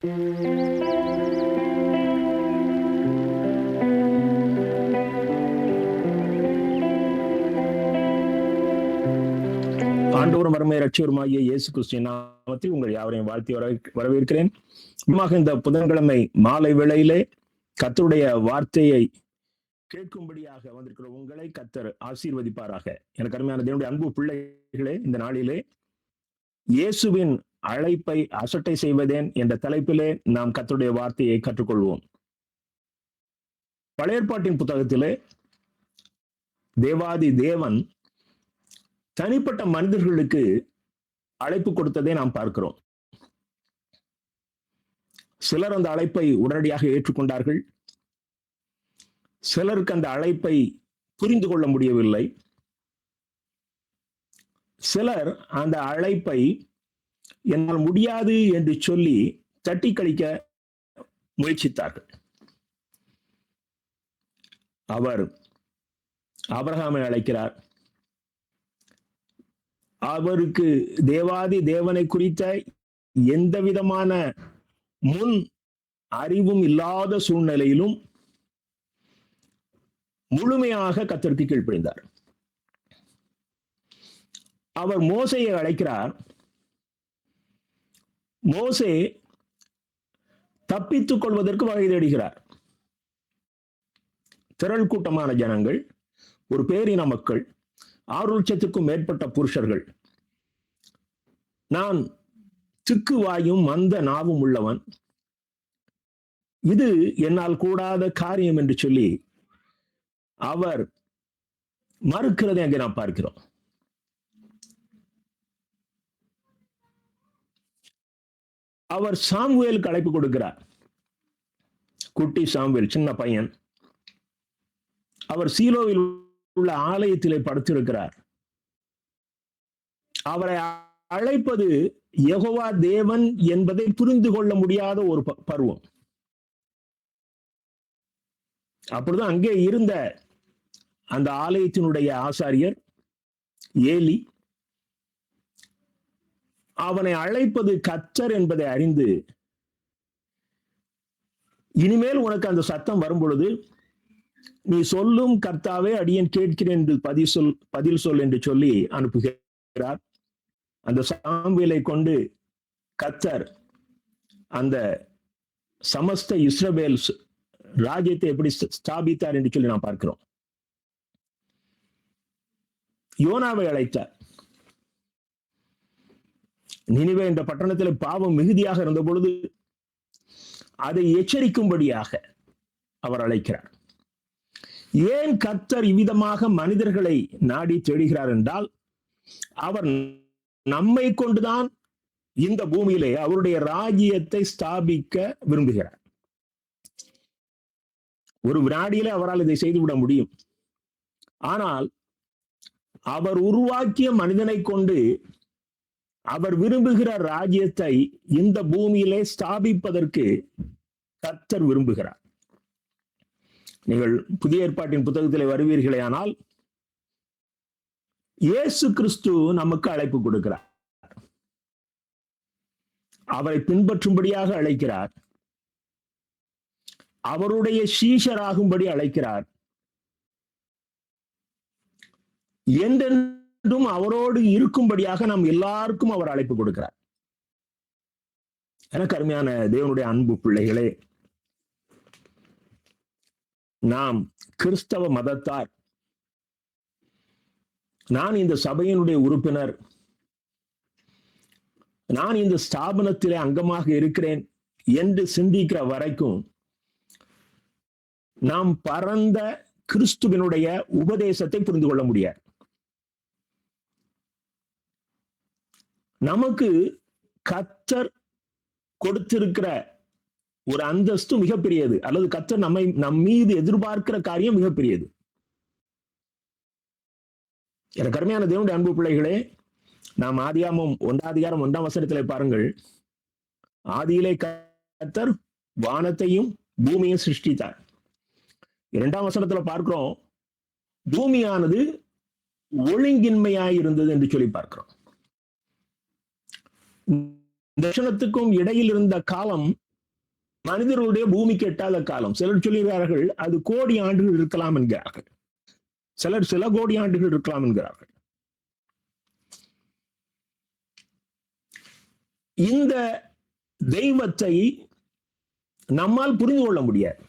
ஆண்டவரும் அருமை இரட்சகருமாகிய இயேசு கிறிஸ்துவின் நாமத்தில் உங்கள் யாவரையும் வாழ்த்தி வரவேற்கிறேன். இந்த புதன்கிழமை மாலை வேளையிலே கர்த்தருடைய வார்த்தையை கேட்கும்படியாக வந்திருக்கிற உங்களை கர்த்தர் ஆசீர்வதிப்பாராக. எனக்கு அருமையான தேவனுடைய அன்பு பிள்ளைகளே, இந்த நாளிலே இயேசுவின் அழைப்பை அசட்டை செய்வதேன் என்ற தலைப்பிலே நாம் கர்த்தருடைய வார்த்தையை கற்றுக்கொள்வோம். பழைய ஏற்பாட்டின் புத்தகத்திலே தேவாதி தேவன் தனிப்பட்ட மனிதர்களுக்கு அழைப்பு கொடுத்ததை நாம் பார்க்கிறோம். சிலர் அந்த அழைப்பை உடனடியாக ஏற்றுக்கொண்டார்கள். சிலருக்கு அந்த அழைப்பை புரிந்து கொள்ள முடியவில்லை. சிலர் அந்த அழைப்பை என்னால் முடியாது என்று சொல்லி தட்டி கழிக்க முயற்சித்தார்கள். அவர் ஆபிரகாமை அழைக்கிறார். அவருக்கு தேவாதி தேவனை குறித்த எந்த விதமான முன் அறிவும் இல்லாத சூழ்நிலையிலும் முழுமையாக கர்த்தருக்கு கீழ்ப்படிந்தார். அவர் மோசேயை அழைக்கிறார். மோசே தப்பித்துக் கொள்வதற்கு வகை தேடுகிறார். திரள் கூட்டமான ஜனங்கள், ஒரு பேரின மக்கள், 6,00,000க்கும் மேற்பட்ட புருஷர்கள். நான் திக்கு வாயும் மந்த நாவும் உள்ளவன், இது என்னால் கூடாத காரியம் என்று சொல்லி அவர் மறுக்கிறதை அங்கே நாம் பார்க்கிறோம். அவர் சாமுவேலுக்கு அழைப்பு கொடுக்கிறார். குட்டி சாமுவேல், சின்ன பையன். அவர் சீலோவில் உள்ள ஆலயத்திலே படுத்திருக்கிறார். அவரை அழைப்பது யெகோவா தேவன் என்பதை புரிந்து கொள்ள முடியாத ஒரு பருவம். அப்பொழுது அங்கே இருந்த அந்த ஆலயத்தினுடைய ஆசாரியர் ஏலி அவனை அழைப்பது கர்த்தர் என்பதை அறிந்து, இனிமேல் உனக்கு அந்த சத்தம் வரும் பொழுது நீ சொல்லும் கர்த்தாவே அடியேன் கேட்கிறேன் என்று பதில் சொல் என்று சொல்லி அனுப்புகிறார். அந்த சாமுவேலை கொண்டு கர்த்தர் அந்த சமஸ்த இஸ்ரவேல் ராஜ்யத்தை எப்படி ஸ்தாபித்தார் என்று சொல்லி நாம் பார்க்கிறோம். யோனாவை அழைத்தார். நினிவே என்ற பட்டணத்தில் பாவம் மிகுதியாக இருந்த பொழுது அதை எச்சரிக்கும்படியாக அவர் அழைக்கிறார். ஏன் கர்த்தர் இவ்விதமாக மனிதர்களை நாடி தேடுகிறார் என்றால், அவர் நம்மை கொண்டுதான் இந்த பூமியிலே அவருடைய ராஜ்யத்தை ஸ்தாபிக்க விரும்புகிறார். ஒரு வினாடியிலே அவரால் இதை செய்துவிட முடியும். ஆனால் அவர் உருவாக்கிய மனிதனை கொண்டு அவர் விரும்புகிற ராஜ்யத்தை இந்த பூமியிலே ஸ்தாபிப்பதற்கு கர்த்தர் விரும்புகிறார். நீங்கள் புதிய ஏற்பாட்டின் புத்தகத்திலே வருவீர்களே ஆனால், இயேசு கிறிஸ்து நமக்கு அழைப்பு கொடுக்கிறார். அவரை பின்பற்றும்படியாக அழைக்கிறார். அவருடைய சீஷராகும்படி அழைக்கிறார். என்றென்றும் அவரோடு இருக்கும்படியாக நாம் எல்லாருக்கும் அவர் அழைப்பு கொடுக்கிறார். எனக்கு அருமையான தேவனுடைய அன்பு பிள்ளைகளே, நாம் கிறிஸ்தவ மதத்தார், நான் இந்த சபையினுடைய உறுப்பினர், நான் இந்த ஸ்தாபனத்திலே அங்கமாக இருக்கிறேன் என்று சிந்திக்கிற வரைக்கும் நாம் பரந்த கிறிஸ்துவினுடைய உபதேசத்தை புரிந்து கொள்ள முடியாது. நமக்கு கர்த்தர் கொடுத்திருக்கிற ஒரு அந்தஸ்து மிகப்பெரியது, அல்லது கர்த்தர் நம் மீது எதிர்பார்க்கிற காரியம் மிகப்பெரியது. எனக்கு அருமையான தேவனுடைய அன்பு பிள்ளைகளே, நாம் ஆதியாகமம் 1:1 பாருங்கள். ஆதியிலே கர்த்தர் வானத்தையும் பூமியையும் சிருஷ்டித்தார். 2 பார்க்கிறோம், பூமியானது ஒழுங்கின்மையாய் இருந்தது என்று சொல்லி பார்க்கிறோம். தர்ஷனத்துக்கும் இடையில் இருந்த காலம் மனிதர்களுடைய பூமிக்கு எட்டாத காலம். சிலர் சொல்லுகிறார்கள் அது கோடி ஆண்டுகள் இருக்கலாம் என்கிறார்கள். சிலர் சில கோடி ஆண்டுகள் இருக்கலாம் என்கிறார்கள். இந்த தெய்வத்தை நம்மால் புரிந்து கொள்ள முடியாது.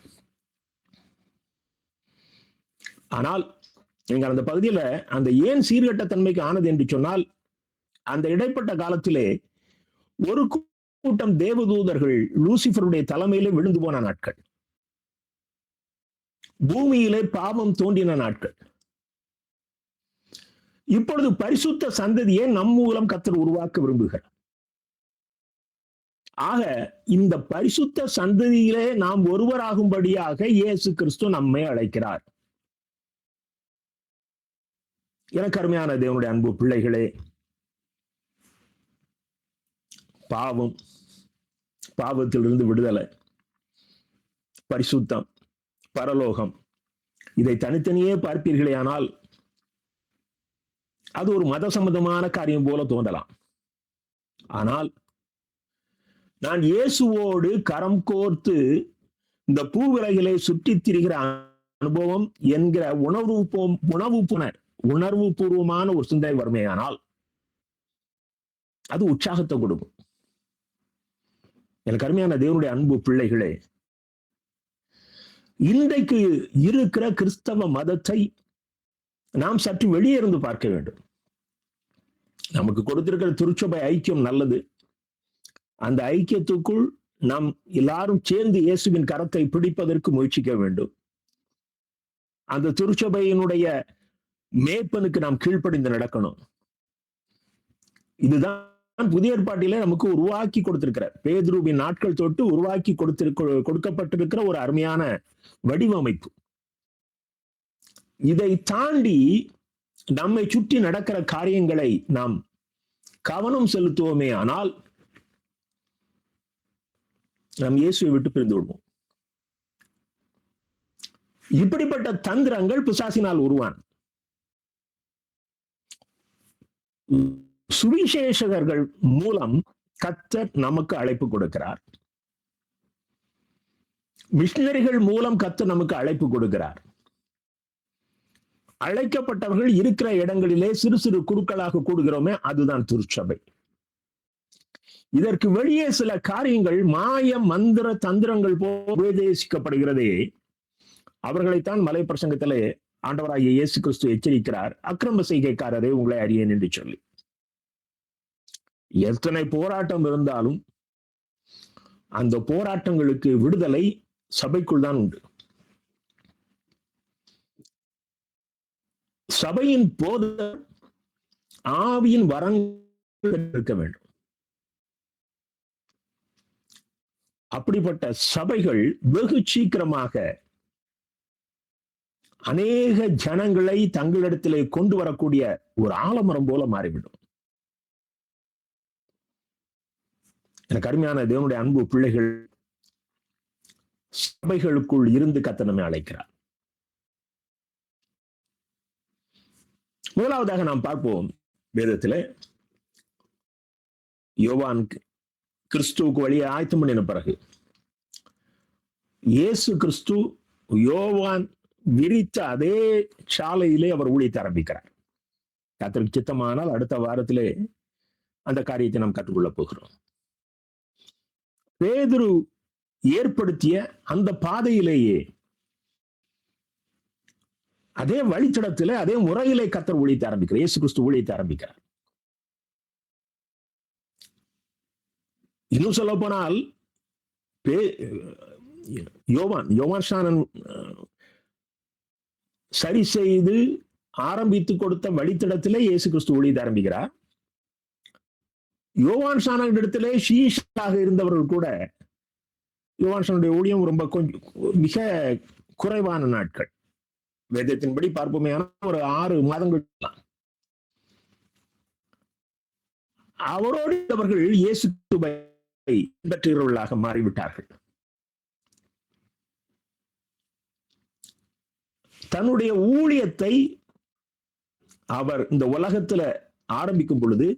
ஆனால் நீங்க அந்த பகுதியில அந்த ஏன் சீர்கட்ட தன்மைக்கு ஆனது என்று சொன்னால், அந்த இடைப்பட்ட காலத்திலே ஒரு கூட்டம் தேவதூதர்கள் லூசிபருடைய தலைமையிலே விழுந்து போன நாட்கள், பூமியிலே பாவம் தோன்றின நாட்கள். இப்பொழுது பரிசுத்த சந்ததியை நம் மூலம் கர்த்தர் உருவாக்க விரும்புகிறார். ஆக இந்த பரிசுத்த சந்ததியிலே நாம் ஒருவராகும்படியாக இயேசு கிறிஸ்து நம்மை அழைக்கிறார். எனக்கு அருமையான தேவனுடைய அன்பு பிள்ளைகளே, பாவம், பாவத்திலிருந்து விடுதலை, பரிசுத்தம், பரலோகம், இதை தனித்தனியே பார்ப்பீர்களே ஆனால் அது ஒரு மத சம்பந்தமான காரியம் போல தோன்றலாம். ஆனால் நான் இயேசுவோடு கரம் கோர்த்து இந்த பூவிலகிலே சுற்றித் திரிகிற அனுபவம் என்கிற உணர்வு பூர்வமான ஒரு சிந்தனை வறுமையானால் அது உற்சாகத்தை கொடுக்கும். எனக்கு அருமையான தேவனுடைய அன்பு பிள்ளைகளே, இன்றைக்கு இருக்கிற கிறிஸ்தவ மதத்தை நாம் சற்று வெளியே இருந்து பார்க்க வேண்டும். நமக்கு கொடுத்திருக்கிற திருச்சபை ஐக்கியம் நல்லது. அந்த ஐக்கியத்துக்குள் நாம் எல்லாரும் சேர்ந்து இயேசுவின் கரத்தை பிடிப்பதற்கு முயற்சிக்க வேண்டும். அந்த திருச்சபையினுடைய மேய்ப்பனுக்கு நாம் கீழ்ப்படிந்து நடக்கணும். இதுதான் புதிய ஏற்பாட்டிலே நமக்கு உருவாக்கி கொடுத்திருக்கிற, பேதுருவின் நாட்கள் தொட்டு உருவாக்கி கொடுக்கப்பட்டிருக்கிற ஒரு அருமையான வடிவமைப்பு. இதை தாண்டி நம்மை சுற்றி நடக்கிற காரியங்களை நாம் கவனம் செலுத்துவோமே ஆனால் நாம் இயேசுவை விட்டு பிரிந்து விடுவோம். இப்படிப்பட்ட தந்திரங்கள் பிசாசினால் உருவான. சுவிசேஷகர்கள் மூலம் கர்த்தர் நமக்கு அழைப்பு கொடுக்கிறார். மிஷனரிகள் மூலம் கர்த்தர் நமக்கு அழைப்பு கொடுக்கிறார். அழைக்கப்பட்டவர்கள் இருக்கிற இடங்களிலே சிறு சிறு குழுக்களாக கூடுகிறோமே, அதுதான் திருச்சபை. இதற்கு வெளியே சில காரியங்கள் மாய மந்திர தந்திரங்கள் போல் உபதேசிக்கப்படுகிறதே, அவர்களைத்தான் மலை பிரசங்கத்திலே ஆண்டவராகிய இயேசு கிறிஸ்து எச்சரிக்கிறார், அக்கிரம செய்கைக்காரரே உங்களை அறியேன் என்று சொல்லி. எத்தனை போராட்டம் இருந்தாலும் அந்த போராட்டங்களுக்கு விடுதலை சபைக்குள் தான் உண்டு. சபையின் போது ஆவியின் வரங்கள் இருக்க வேண்டும். அப்படிப்பட்ட சபைகள் வெகு சீக்கிரமாக அநேக ஜனங்களை தங்களிடத்திலே கொண்டு வரக்கூடிய ஒரு ஆலமரம் போல மாறிவிடும். எனக்கு அருமையான தேவனுடைய அன்பு பிள்ளைகள், சபைகளுக்குள் இருந்து கர்த்தர் நம்மை அழைக்கிறார். முதலாவதாக நாம் பார்ப்போம், வேதத்திலே யோவான் கிறிஸ்துவுக்கு வழியை ஆயத்தம் பண்ணின பிறகு இயேசு கிறிஸ்து யோவான் விரித்த அதே சாலையிலே அவர் ஊழியத்தை ஆரம்பிக்கிறார். கர்த்தருக்கு சித்தமானால் அடுத்த வாரத்திலே அந்த காரியத்தை நாம் கற்றுக்கொள்ளப் போகிறோம். பேதுரு ஏற்படுத்திய அந்த பாதையிலேயே, அதே வழித்தடத்திலே, அதே முறையிலே கர்த்தர் ஊழியத்தை ஆரம்பிக்கிறார். இயேசு கிறிஸ்து ஊழியத்தை ஆரம்பிக்கிறார். இன்னும் சொல்ல போனால் யோவான் ஸ்நானன் சரி செய்து ஆரம்பித்து கொடுத்த வழித்தடத்திலே இயேசு கிறிஸ்து ஊழியத்தை ஆரம்பிக்கிறார். யோவான் ஸ்நானன் இடத்திலே சீஷராக இருந்தவர்கள் கூட யோவான் ஸ்நானனுடைய ஊழியம் ரொம்ப மிக குறைவான நாட்கள். வேதத்தின்படி பார்ப்போமே ஒரு 6 மாதங்கள். அவரோடு அவர்கள் இயேசுவை பின்பற்றுகிறவர்களாக மாறிவிட்டார்கள். தன்னுடைய ஊழியத்தை அவர் இந்த உலகத்துல ஆரம்பிக்கும் பொழுது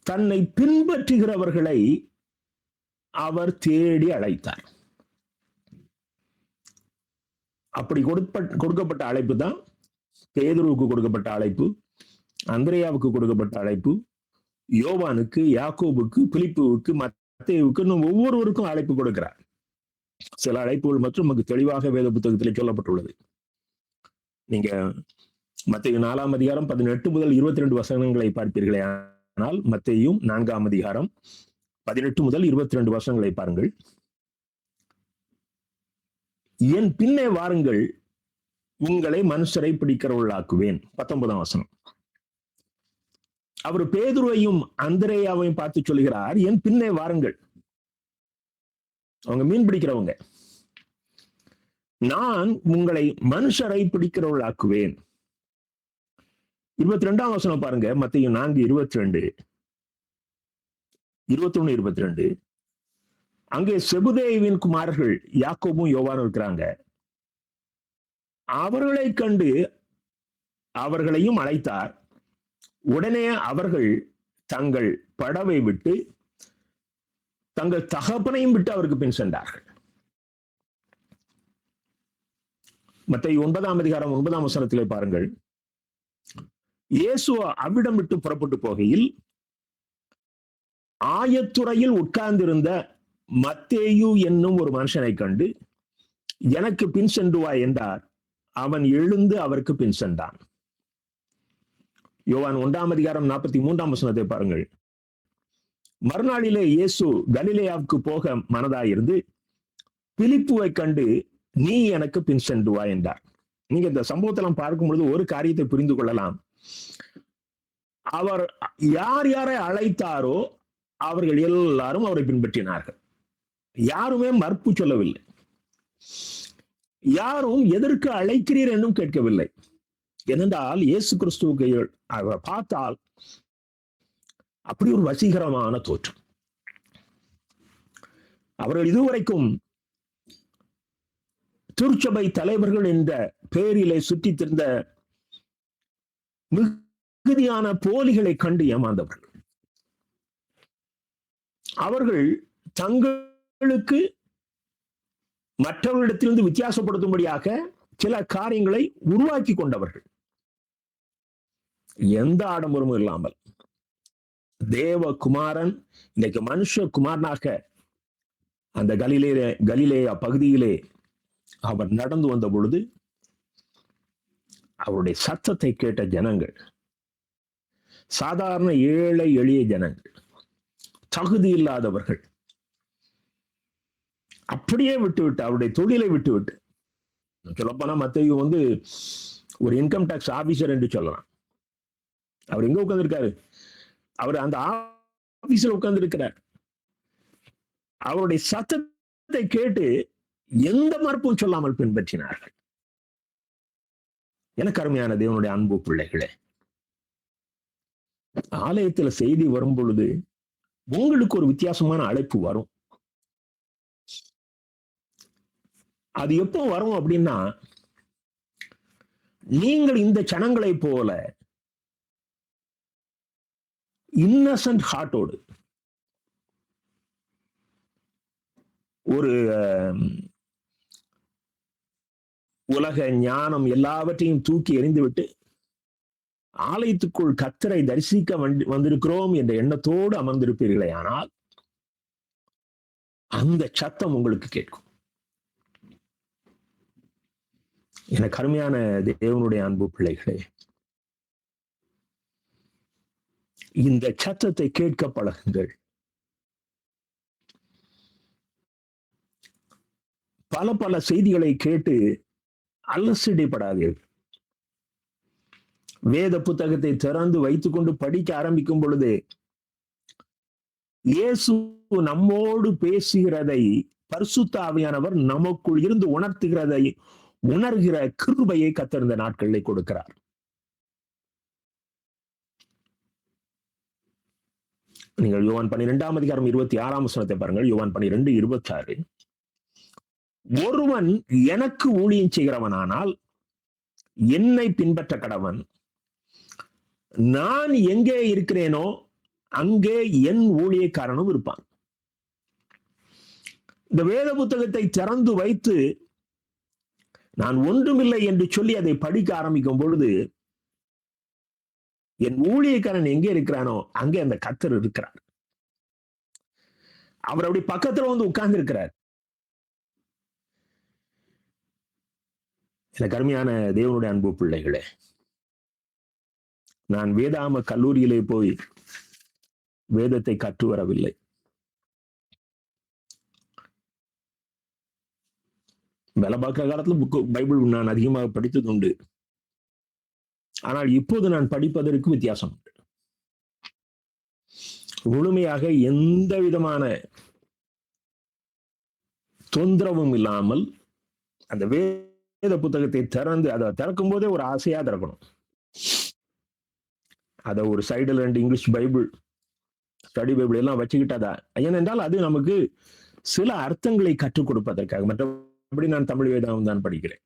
தன்னை பின்பற்றுகிறவர்களை அவர் தேடி அழைத்தார். அப்படி கொடுக்கப்பட்ட அழைப்பு தான் பேதுருவுக்கு கொடுக்கப்பட்ட அழைப்பு, அந்திரேயாவுக்கு கொடுக்கப்பட்ட அழைப்பு, யோவானுக்கு, யாக்கோபுக்கு, பிலிப்புவுக்கு, மத்தேயுவுக்கு, இன்னும் ஒவ்வொருவருக்கும் அழைப்பு கொடுக்கிறார். சில அழைப்புகள் மற்றும் நமக்கு தெளிவாக வேத புத்தகத்திலே சொல்லப்பட்டுள்ளது. நீங்க மத்தேயு 4ஆம் அதிகாரம் 18 முதல் 22 வசனங்களை பார்ப்பீர்களே ஆனால், மத்தேயும் 4ஆம் அதிகாரம் 18 முதல் 22 வசனங்களை பாருங்கள். என் பின்னே வாருங்கள், உங்களை மனுஷரை பிடிக்கிறவர்களாக்குவேன். 19ஆம் வசனம். அவர் பேதுருவையும் அந்திரேயாவையும் பார்த்து சொல்கிறார், என் பின்னே வாருங்கள். அவங்க மீன் பிடிக்கிறவங்க. நான் உங்களை மனுஷரை பிடிக்கிறவர்களாக்குவேன். 22ஆம் வசனம் பாருங்க, மத்தேயு 4:22, 21, 22. அங்கே செபுதேயுவின் குமாரர்கள் யாக்கோபும் யோவானும் இருக்கிறாங்க. அவர்களை கண்டு அவர்களையும் அழைத்தார். உடனே அவர்கள் தங்கள் படவை விட்டு தங்கள் தகப்பனையும் விட்டு அவருக்கு பின் சென்றார்கள். மத்தேயு 9ஆம் அதிகாரம் 9ஆம் வசனத்திலே பாருங்கள். இயேசு அவ்விடம் விட்டு புறப்பட்டு போகையில் ஆயத்துறையில் உட்கார்ந்திருந்த மத்தேயு என்னும் ஒரு மனுஷனை கண்டு, எனக்கு பின் சென்று வா என்றார். அவன் எழுந்து அவருக்கு பின் சென்றான். யோவான் 1ஆம் அதிகாரம் 43ஆம் வசனத்தை பாருங்கள். மறுநாளிலே இயேசு கலிலேயாவுக்கு போக மனதாயிருந்து பிலிப்புவை கண்டு, நீ எனக்கு பின் சென்று வா என்றார். நீங்க இந்த சம்பவத்தெல்லாம் பார்க்கும் பொழுது ஒரு காரியத்தை புரிந்து கொள்ளலாம். அவர் யார் யாரை அழைத்தாரோ அவர்கள் எல்லாரும் அவரை பின்பற்றினார்கள். யாருமே மறுப்பு சொல்லவில்லை. யாரும் எதற்கு அழைக்கிறீர் என்றும் கேட்கவில்லை. ஏனென்றால் இயேசு கிறிஸ்துவுக்கு அவர் பார்த்தால் அப்படி ஒரு வசீகரமான தோற்றம். அவர்கள் இதுவரைக்கும் திருச்சபை தலைவர்கள் என்ற பெயரிலே சுற்றி திரிந்த மிகுதியான போலிகளை கண்டு ஏமாந்தவர்கள். அவர்கள் தங்களுக்கு மற்றவர்களிடத்திலிருந்து வித்தியாசப்படுத்தும்படியாக சில காரியங்களை உருவாக்கி கொண்டவர்கள். எந்த ஆடம்பரமும் இல்லாமல் தேவகுமாரன் இன்னைக்கு மனுஷ குமாரனாக அந்த கலிலேயா பகுதியிலே அவர் நடந்து வந்த பொழுது அவருடைய சத்தத்தை கேட்ட ஜனங்கள், சாதாரண ஏழை எளிய ஜனங்கள், தகுதி இல்லாதவர்கள், அப்படியே விட்டுவிட்டு அவருடைய தொழிலை விட்டுவிட்டு, சொல்லப்போனா மத்தேயு ஒரு இன்கம் டாக்ஸ் ஆபீசர் என்று சொல்லலாம். அவர் எங்க உட்கார்ந்திருக்காரு? அவர் அந்த ஆபீஸ்ல உட்கார்ந்து இருக்கிறார். அவருடைய சத்தத்தை கேட்டு எந்த மறுப்பும் சொல்லாமல் பின்பற்றினார்கள். எனக்கு அருமையான தேவனுடைய அன்பு பிள்ளைகளே, ஆலயத்துல செய்தி வரும் பொழுது உங்களுக்கு ஒரு வித்தியாசமான அழைப்பு வரும். அது எப்போ வரும் அப்படின்னா, நீங்கள் இந்த ஜனங்களை போல இன்னசென்ட் ஹார்ட்டோடு ஒரு உலக ஞானம் எல்லாவற்றையும் தூக்கி எறிந்துவிட்டு ஆலயத்துக்குள் கர்த்தரை தரிசிக்க வந்திருக்கிறோம் என்ற எண்ணத்தோடு அமர்ந்திருப்பீர்களே, ஆனால் அந்த சத்தம் உங்களுக்கு கேட்கும். எனக்கு அருமையான தேவனுடைய அன்பு பிள்ளைகளே, இந்த சத்தத்தை கேட்க பழகுங்கள். பல பல செய்திகளை கேட்டு அலசடிப்படாதீர்கள். வேத புத்தகத்தை திறந்து வைத்துக் கொண்டு படிக்க ஆரம்பிக்கும் பொழுது இயேசு நம்மோடு பேசுகிறதை பரிசுத்த ஆவியானவர் நமக்குள் இருந்து உணர்த்துகிறதை உணர்கிற கிருபையை கர்த்தர் நாட்களில் கொடுக்கிறார். நீங்கள் யோவான் 12ஆம் அதிகாரம் 26ஆம் வசனத்தை பாருங்கள். யோவான் 12:26. ஒருவன் எனக்கு ஊழியம் செய்கிறவனானால் என்னை பின்பற்ற கடவன். நான் எங்கே இருக்கிறேனோ அங்கே என் ஊழியக்காரனும் இருப்பான். இந்த வேத புத்தகத்தை திறந்து வைத்து நான் ஒன்றுமில்லை என்று சொல்லி அதை படிக்க ஆரம்பிக்கும் பொழுது என் ஊழியக்காரன் எங்கே இருக்கிறானோ அங்கே அந்த கர்த்தர் இருக்கிறார். அவர் அப்படி பக்கத்துல வந்து உட்கார்ந்து இருக்கிறார். எனக்கு அருமையான தேவனுடைய அன்பு பிள்ளைகளே, நான் வேதாம கல்லூரியிலே போய் வேதத்தை கற்று வரவில்லை. வேலை பார்க்கிற காலத்துல பைபிள் நான் அதிகமாக படித்தது உண்டு. ஆனால் இப்போது நான் படிப்பதற்கு வித்தியாசம் உண்டு. முழுமையாக எந்த விதமான தொந்தரவும் இல்லாமல் அந்த வேத புத்தகத்தை திறந்து அதை திறக்கும் போதே ஒரு ஆசையா திறக்கணும். அதை ஒரு சைடுல 2 இங்கிலீஷ் பைபிள், ஸ்டடி பைபிள் எல்லாம் வச்சுக்கிட்டாதா, ஏனென்றால் அது நமக்கு சில அர்த்தங்களை கற்றுக் கொடுப்பதற்காக. மற்றபடி நான் தமிழ் வேதம் தான் படிக்கிறேன்.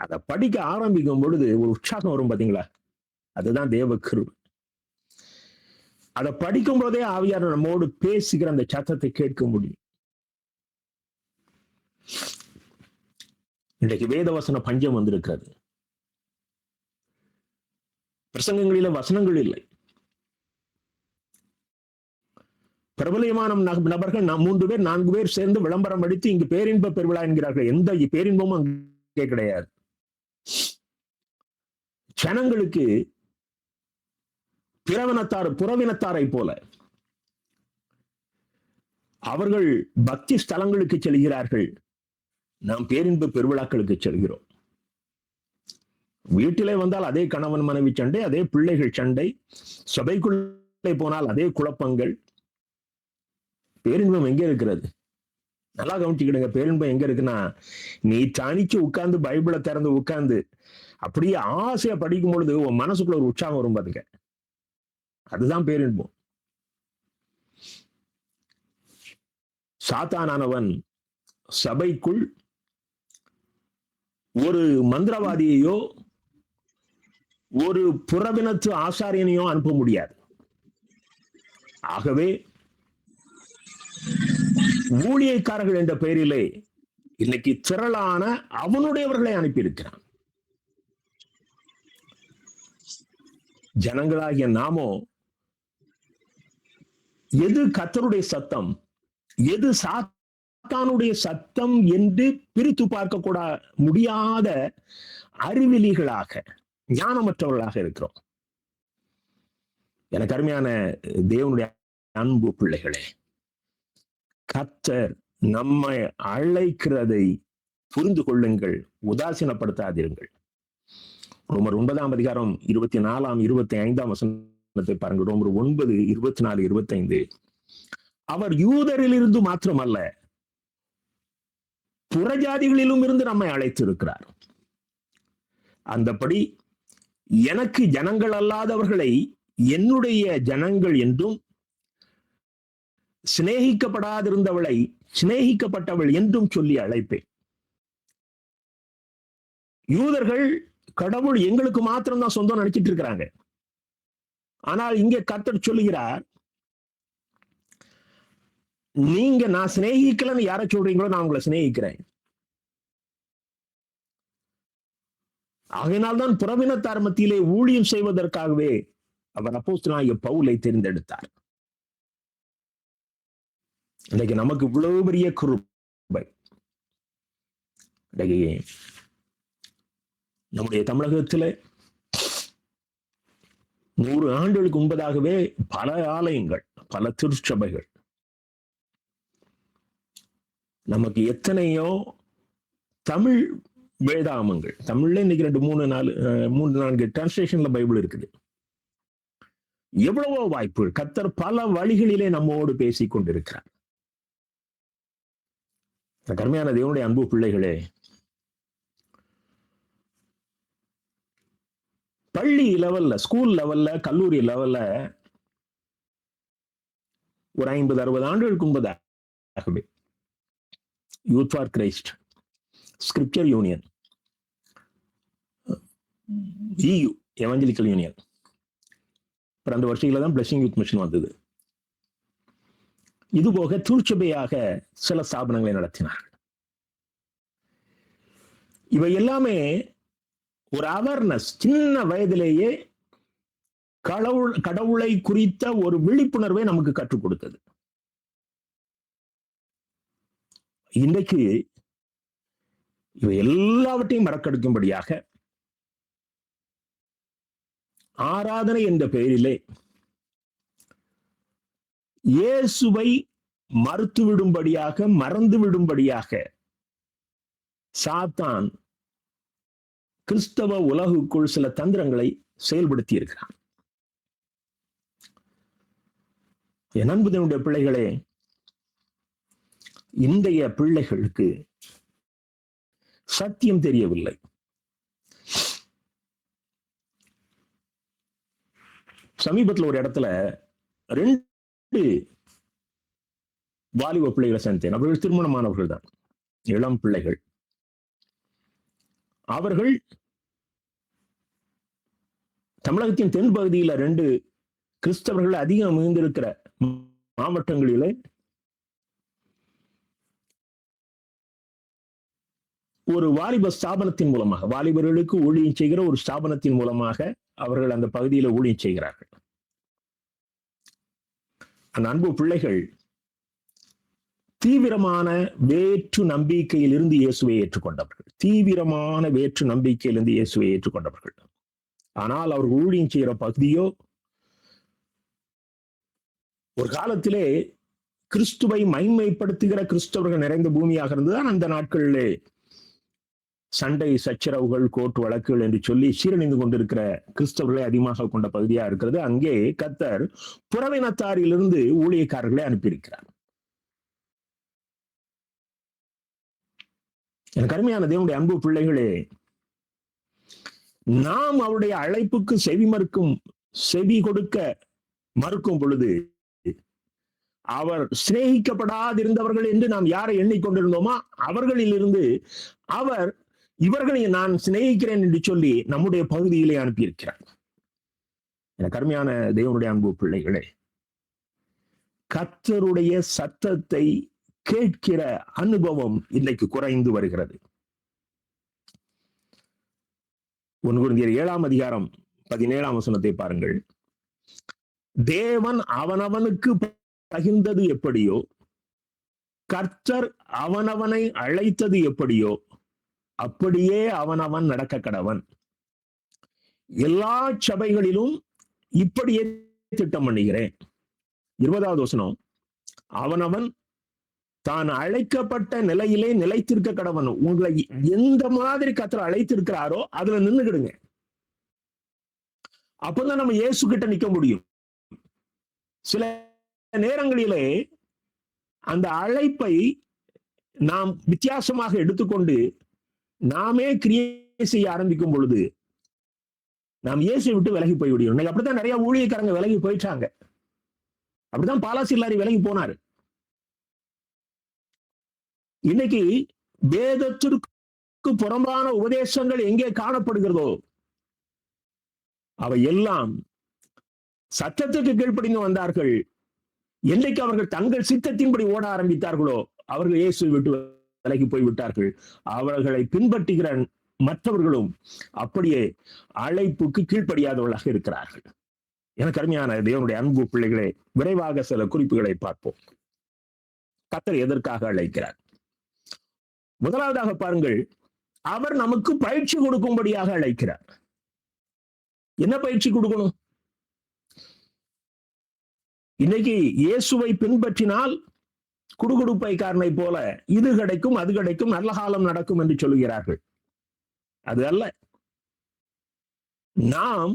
அதை படிக்க ஆரம்பிக்கும் பொழுது ஒரு உற்சாகம் வரும் பாத்தீங்களா, அதுதான் தேவ கிருபை. அதை படிக்கும் போதே ஆவியார் நம்மோடு பேசுகிற அந்த சத்தத்தை கேட்க முடியும். இன்றைக்கு வேதவசன பஞ்சம் வந்திருக்கிறது. பிரசங்கங்களில வசனங்கள் இல்லை. பிரபலமான நபர்கள் 3 பேர் 4 பேர் சேர்ந்து விளம்பரம் அடித்து இங்கு பேரின்ப பெருவிழா என்கிறார்கள். எந்த பேரின்பமும் அங்கே கிடையாது. ஜனங்களுக்கு புறவினத்தாரை போல அவர்கள் பக்தி ஸ்தலங்களுக்கு செல்கிறார்கள். நாம் பேரின்ப பெருவிழாக்களுக்கு செல்கிறோம். வீட்டிலே வந்தால் அதே கணவன் மனைவி சண்டை, அதே பிள்ளைகள் சண்டை. சபைக்குள்ளே போனால் அதே குழப்பங்கள். பேரின்பம் எங்க இருக்கிறது? நல்லா கவனிச்சுக்கிடுங்க. பேரின்பம் எங்க இருக்குன்னா, நீ தனிச்சு உட்கார்ந்து பைபிளை திறந்து உட்கார்ந்து அப்படியே ஆசையா படிக்கும் பொழுது உன் மனசுக்குள்ள ஒரு உற்சாகம் வரும் பாருங்க, அதுதான் பேரின்பம். சாத்தானானவன் சபைக்குள் ஒரு மந்திரவாதியையோ ஒரு புறவினத்து ஆசாரியனையோ அனுப்ப முடியாது. ஆகவே ஊழியக்காரர்கள் என்ற பெயரிலே இன்னைக்கு திரளான அவனுடையவர்களை அனுப்பியிருக்கிறான். ஜனங்களாகிய நாமோ எது கர்த்தருடைய சத்தம், எது சாத்தானுடைய சத்தம் என்று பிரித்து பார்க்க முடியாத அறிவிலிகளாக, ஞானமற்றவர்களாக இருக்கிறோம். எனக்கு அருமையான தேவனுடைய அன்பு பிள்ளைகளே, கர்த்தர் நம்மை அழைக்கிறதை புரிந்து கொள்ளுங்கள், உதாசீனப்படுத்தாதீர்கள். ரோமர் 9ஆம் அதிகாரம் 24, 25 வசனத்தை பாருங்கள். ரோமர் 9, 24, 25. அவர் யூதரில் இருந்து மாத்திரமல்ல, புறஜாதிகளிலும் இருந்து நம்மை அழைத்து இருக்கிறார். அந்தபடி எனக்கு ஜனங்கள் அல்லாதவர்களை என்னுடைய ஜனங்கள் என்றும், சிநேகிக்கப்படாதிருந்தவளை சிநேகிக்கப்பட்டவள் என்றும் சொல்லி அழைப்பேன். யூதர்கள் கடவுள் எங்களுக்கு மாத்திரம்தான் சொந்தம் நினைச்சிட்டு இருக்கிறாங்க. ஆனால் இங்கே கர்த்தர் சொல்லுகிறார், நீங்க நான் சிநேகிக்கலன்னு யாரை சொல்றீங்களோ நான் உங்களை சிநேகிக்கிறேன். ஆகையினால்தான் புறவினத்தார் மத்தியிலே ஊழியம் செய்வதற்காகவே அவர் அப்போஸ்தலனாகிய பவுலை தேர்ந்தெடுத்தார். இன்னைக்கு நமக்கு இவ்வளவு பெரிய கிருபை. நம்முடைய தமிழகத்துல 100 ஆண்டுகளுக்கு முன்பதாகவே பல ஆலயங்கள், பல திருச்சபைகள், நமக்கு எத்தனையோ தமிழ் வேதாமங்கள், தமிழ்ல இன்னைக்கு 3 4 டிரான்ஸ்லேஷன்ல பைபிள் இருக்குது. எவ்வளவோ வாய்ப்புகள். கர்த்தர் பல வழிகளிலே நம்மோடு பேசிக் கொண்டிருக்கிறார். கருமையான தேவனுடைய அன்பு பிள்ளைகளே, பள்ளி லெவல்ல, ஸ்கூல் லெவல்ல, கல்லூரி லெவல்ல ஒரு 50-60 ஆண்டுகளுக்கு முன்பதாகவே youth for Christ, scripture union, EU evangelical union, அப்புறம் அந்த வருஷத்துல தான் பிளஸிங் யூத் மிஷன் வந்தது. இதுபோக திருச்சபையாக சில ஸ்தாபனங்களை நடத்தினார்கள். இவை எல்லாமே ஒரு அவேர்னஸ், சின்ன வயதிலேயே கடவுளை குறித்த ஒரு விழிப்புணர்வை நமக்கு கற்றுக் கொடுத்தது. இன்றைக்கு இவை எல்லாவற்றையும் மறக்கடிக்கும்படியாக ஆராதனை என்ற பெயரிலே இயேசுவை மறுத்துவிடும்படியாக, மறந்துவிடும்படியாக சாத்தான் கிறிஸ்தவ உலகுக்குள் சில தந்திரங்களை செயல்படுத்தி இருக்கிறான். என் அன்புடைய பிள்ளைகளே, இன்றைய பிள்ளைகளுக்கு சத்தியம் தெரியவில்லை. சமீபத்தில் ஒரு இடத்துல 2 வாலிப பிள்ளைகளை சந்தித்தேன். அவர்கள் திருமணமானவர்கள் தான், இளம் பிள்ளைகள். அவர்கள் தமிழகத்தின் தென் பகுதியில் 2 கிறிஸ்தவர்கள் அதிகம் மிகுந்திருக்கிற மாவட்டங்களிலே ஒரு வாலிப ஸ்தாபனத்தின் மூலமாக, வாலிபர்களுக்கு ஊழியம் செய்கிற ஒரு ஸ்தாபனத்தின் மூலமாக அவர்கள் அந்த பகுதியில் ஊழியம் செய்கிறார்கள். அந்த அன்பு பிள்ளைகள் தீவிரமான வேற்று நம்பிக்கையில் இருந்து இயேசுவை ஏற்றுக்கொண்டவர்கள், தீவிரமான வேற்று நம்பிக்கையிலிருந்து இயேசுவை ஏற்றுக்கொண்டவர்கள். ஆனால் அவர்கள் ஊழியம் செய்கிற பகுதியோ ஒரு காலத்திலே கிறிஸ்துவை மைமைப்படுத்துகிற கிறிஸ்தவர்கள் நிறைந்த பூமியாக இருந்துதான் அந்த நாட்களிலே சண்டை சச்சரவுகள், கோர்ட் வழக்குகள் என்று சொல்லி சீரழிந்து கொண்டிருக்கிற கிறிஸ்தவர்களை அதிகமாக கொண்ட பகுதியா இருக்கிறது. அங்கே கர்த்தர் புறவினத்தாரிலிருந்து ஊழியக்காரர்களை அனுப்பியிருக்கிறார். எனக்கு அருமையான தேவனுடைய அன்பு பிள்ளைகளே, நாம் அவருடைய அழைப்புக்கு செவி கொடுக்க மறுக்கும் பொழுது, அவர் சிநேகிக்கப்படாதிருந்தவர்கள் என்று நாம் யாரை எண்ணிக்கொண்டிருந்தோமோ அவர்களில் இருந்து அவர் இவர்களை நான் சிநேகிக்கிறேன் என்று சொல்லி நம்முடைய பகுதியிலே அனுப்பியிருக்கிறார். எனக்கு அருமையான தேவனுடைய அன்பு பிள்ளைகளே, கர்த்தருடைய சத்தத்தை கேட்கிற அனுபவம் இன்னைக்கு குறைந்து வருகிறது. 1 கொரிந்தியர் 7ஆம் அதிகாரம் 17ஆம் வசனத்தை பாருங்கள். தேவன் அவனவனுக்கு பகிர்ந்தது எப்படியோ, கர்த்தர் அவனவனை அழைத்தது எப்படியோ, அப்படியே அவனவன் நடக்க கடவன். எல்லா சபைகளிலும் இப்படியே திட்டம் பண்ணுகிறேன். 20வது வசனம், அவனவன் தான் அழைக்கப்பட்ட நிலையிலே நிலைத்திருக்க கடவன். உங்களை எந்த மாதிரி கர்த்தர் அழைத்திருக்கிறாரோ அதுல நின்னுக்கிடுங்க. அப்பதான் நம்ம இயேசு கிட்ட நிக்க முடியும். சில நேரங்களிலே அந்த அழைப்பை நாம் வித்தியாசமாக எடுத்துக்கொண்டு நாமே கிரியை செய்ய ஆரம்பிக்கும் பொழுது நாம் இயேசுவை விட்டு விலகி போய் விடுவோம். இன்னைக்கு அப்படித்தான் நிறைய ஊழியக்காரங்க விலகி போயிட்டாங்க. அப்படித்தான் பாலாசில்லாரி விலகி போனாரு. இன்னைக்கு வேதத்திற்கு புறம்பான உபதேசங்கள் எங்கே காணப்படுகிறதோ அவை எல்லாம் சத்தத்துக்கு கீழ்ப்படிந்து வந்தார்கள். என்றைக்கு அவர்கள் தங்கள் சித்தத்தின்படி ஓட ஆரம்பித்தார்களோ அவர்கள் இயேசுவை விட்டு விலகி போய்விட்டார்கள். அவர்களை பின்பற்றுகிற மற்றவர்களும் அப்படியே அழைப்புக்கு கீழ்ப்படியாதவர்களாக இருக்கிறார்கள். எனக்கு அருமையான தேவனுடைய அன்பு பிள்ளைகளே, விரைவாக சில குறிப்புகளை பார்ப்போம். கர்த்தர் எதற்காக அழைக்கிறார்? முதலாவதாக பாருங்கள், அவர் நமக்கு பயிற்சி கொடுக்கும்படியாக அழைக்கிறார். என்ன பயிற்சி கொடுக்கணும்? இன்னைக்கு இயேசுவை பின்பற்றினால் குடுகுடுப்பைக்காரனை போல இது கிடைக்கும், அது கிடைக்கும், நல்ல காலம் நடக்கும் என்று சொல்லுகிறார்கள். அது அல்ல. நாம்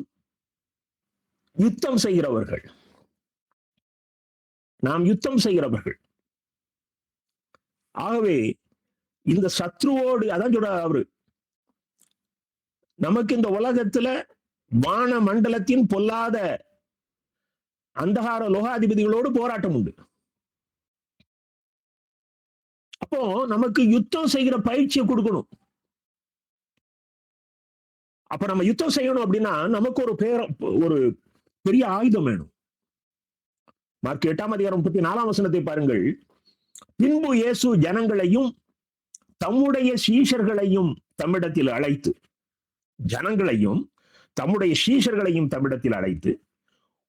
யுத்தம் செய்கிறவர்கள். ஆகவே இந்த சத்ருவோடு, அதான் சொல்ற அவரு, நமக்கு இந்த உலகத்துல வான மண்டலத்தின் பொல்லாத அந்தகார லோகாதிபதிகளோடு போராட்டம் உண்டு. அப்போ நமக்கு யுத்தம் செய்கிற பயிற்சியை கொடுக்கணும். அப்ப நம்ம யுத்தம் செய்யணும் அப்படின்னா நமக்கு ஒரு பெரிய ஆயுதம் வேணும். மார்க் 8:34 பாருங்கள். பின்பு இயேசு ஜனங்களையும் தம்முடைய சீஷர்களையும் தம்மிடத்தில் அழைத்து, ஜனங்களையும் தம்முடைய சீஷர்களையும் தம்மிடத்தில் அழைத்து,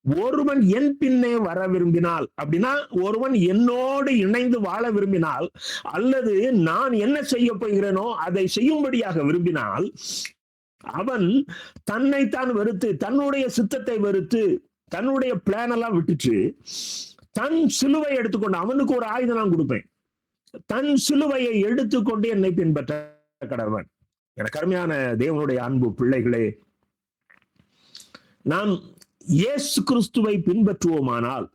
ஒருவன் என் பின்னே வர விரும்பினால், அப்படின்னா ஒருவன் என்னோடு இணைந்து வாழ விரும்பினால், அல்லது நான் என்ன செய்ய போகிறேனோ அதை செய்யும்படியாக விரும்பினால், அவன் தன்னைத்தான் வெறுத்து, தன்னுடைய சித்தத்தை வெறுத்து, தன்னுடைய பிளான் எல்லாம் விட்டுட்டு தன் சிலுவை எடுத்துக்கொண்டு, அவனுக்கு ஒரு ஆயுதம் நான் கொடுப்பேன், தன் சிலுவையை எடுத்துக்கொண்டு என்னை பின்பற்ற கடவன். எனக்கு அருமையான தேவனுடைய அன்பு பிள்ளைகளே, நாம் இயேசு கிறிஸ்துவை பின்பற்றுவோமானால்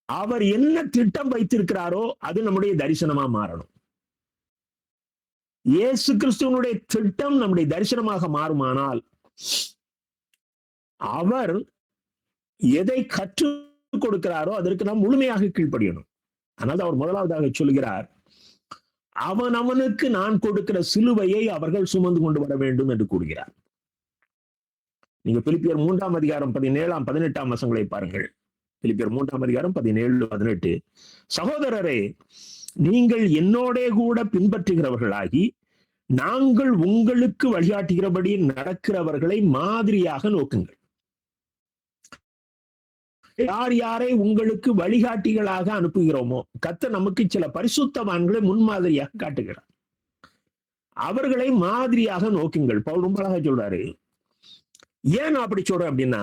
அவர் என்ன திட்டம் வைத்திருக்கிறாரோ அது நம்முடைய தரிசனமா மாறணும். இயேசு கிறிஸ்துவனுடைய திட்டம் நம்முடைய தரிசனமாக மாறுமானால் அவர் எதை கற்றுக் கொடுக்கிறாரோ அதற்கு நாம் முழுமையாக கீழ்ப்படியணும். ஆனால் அவர் முதலாவதாக சொல்கிறார், அவன் அவனுக்கு நான் கொடுக்கிற சிலுவையை அவர்கள் சுமந்து கொண்டு வர வேண்டும் என்று கூறுகிறார். நீங்க பிலிப்பியர் 3:17-18 பாருங்கள். பிலிப்பியர் 3:17-18. சகோதரரே, நீங்கள் என்னோட கூட பின்பற்றுகிறவர்களாகி நாங்கள் உங்களுக்கு வழிகாட்டுகிறபடி நடக்கிறவர்களை மாதிரியாக நோக்குங்கள். யார் யாரை உங்களுக்கு வழிகாட்டிகளாக அனுப்புகிறோமோ, கர்த்தர் நமக்கு சில பரிசுத்தவான்களை முன்மாதிரியாக காட்டுகிறார். அவர்களை மாதிரியாக நோக்குங்கள். பவுல் ரொம்ப அழகா சொல்றாரு. ஏன் அப்படி சொல்றேன் அப்படின்னா,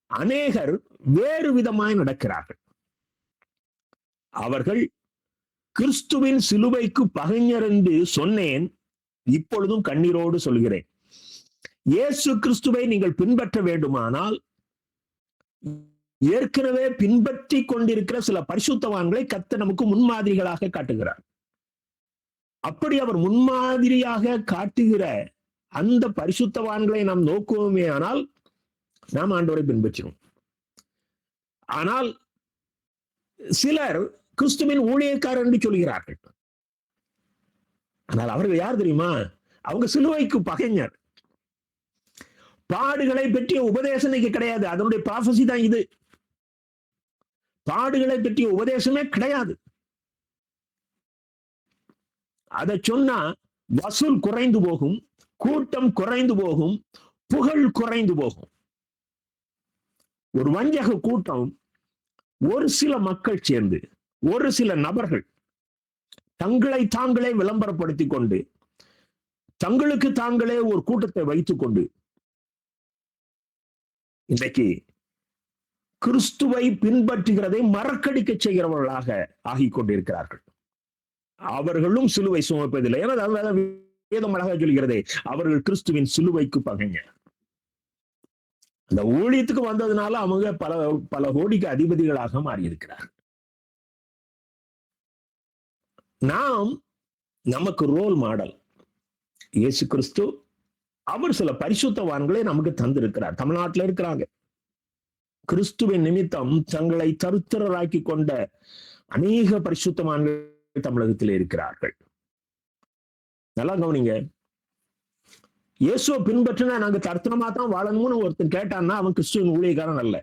அநேகர் வேறு விதமாய் நடக்கிறார்கள். அவர்கள் கிறிஸ்துவின் சிலுவைக்கு பகைஞர் என்று சொன்னேன், இப்பொழுதும் கண்ணீரோடு சொல்கிறேன். இயேசு கிறிஸ்துவை நீங்கள் பின்பற்ற வேண்டுமானால் ஏற்கனவே பின்பற்றி கொண்டிருக்கிற சில பரிசுத்தவான்களை கர்த்தர் நமக்கு முன்மாதிரிகளாக காட்டுகிறார். அப்படி அவர் முன்மாதிரியாக காட்டுகிற அந்த பரிசுத்தவான்களை நாம் நோக்குவோமே ஆனால் நாம் ஆண்டவரை பின்பற்றினோம். ஆனால் சிலர் கிறிஸ்துவின் ஊழியக்காரர் என்று சொல்கிறார்கள். ஆனால் அவர்கள் யார் தெரியுமா? அவங்க சிலுவைக்கு பகைஞர். பாடுகளை பற்றிய உபதேசம் கிடையாது. அதனுடைய ப்ராபசி தான் இது. பாடுகளை பற்றிய உபதேசமே கிடையாது. அதை சொன்னா வசூல் குறைந்து போகும், கூட்டம் குறைந்து போகும், புகழ் குறைந்து போகும். ஒரு வஞ்சக கூட்டம், ஒரு சில மக்கள் சேர்ந்து, ஒரு சில நபர்கள் தங்களை தாங்களே விளம்பரப்படுத்திக் கொண்டு, தங்களுக்கு தாங்களே ஒரு கூட்டத்தை வைத்துக் கொண்டு இன்றைக்கு கிறிஸ்துவை பின்பற்றுகிறதை மறக்கடிக்க செய்கிறவர்களாக ஆகிக் கொண்டிருக்கிறார்கள். அவர்களும் சிலுவை சுமப்பதில்லை. ஏன்னா வேதம் அழகாக சொல்கிறதே, அவர்கள் கிறிஸ்துவின் சிலுவைக்கு பகைஞர். அந்த ஊழியத்துக்கு வந்ததுனால அவங்க பல பல கோடிக்கு அதிபதிகளாக மாறியிருக்கிறார். நாம் நமக்கு ரோல் மாடல் இயேசு கிறிஸ்து. அவர் சில பரிசுத்தவான்களை நமக்கு தந்திருக்கிறார். தமிழ்நாட்டில் இருக்கிறாங்க. கிறிஸ்துவின் நிமித்தம் தங்களை தருத்திரராக்கி கொண்ட அநேக பரிசுத்தவான்கள் தமிழகத்தில் இருக்கிறார்கள். நல்லா கவனிங்க. இயேசுவை பின்பற்றினா நாங்க தரித்திரமா தான் வாழணும்னு ஒருத்தன் கேட்டான்னா அவன் கிறிஸ்துவின் ஊழியக்காரன் அல்ல.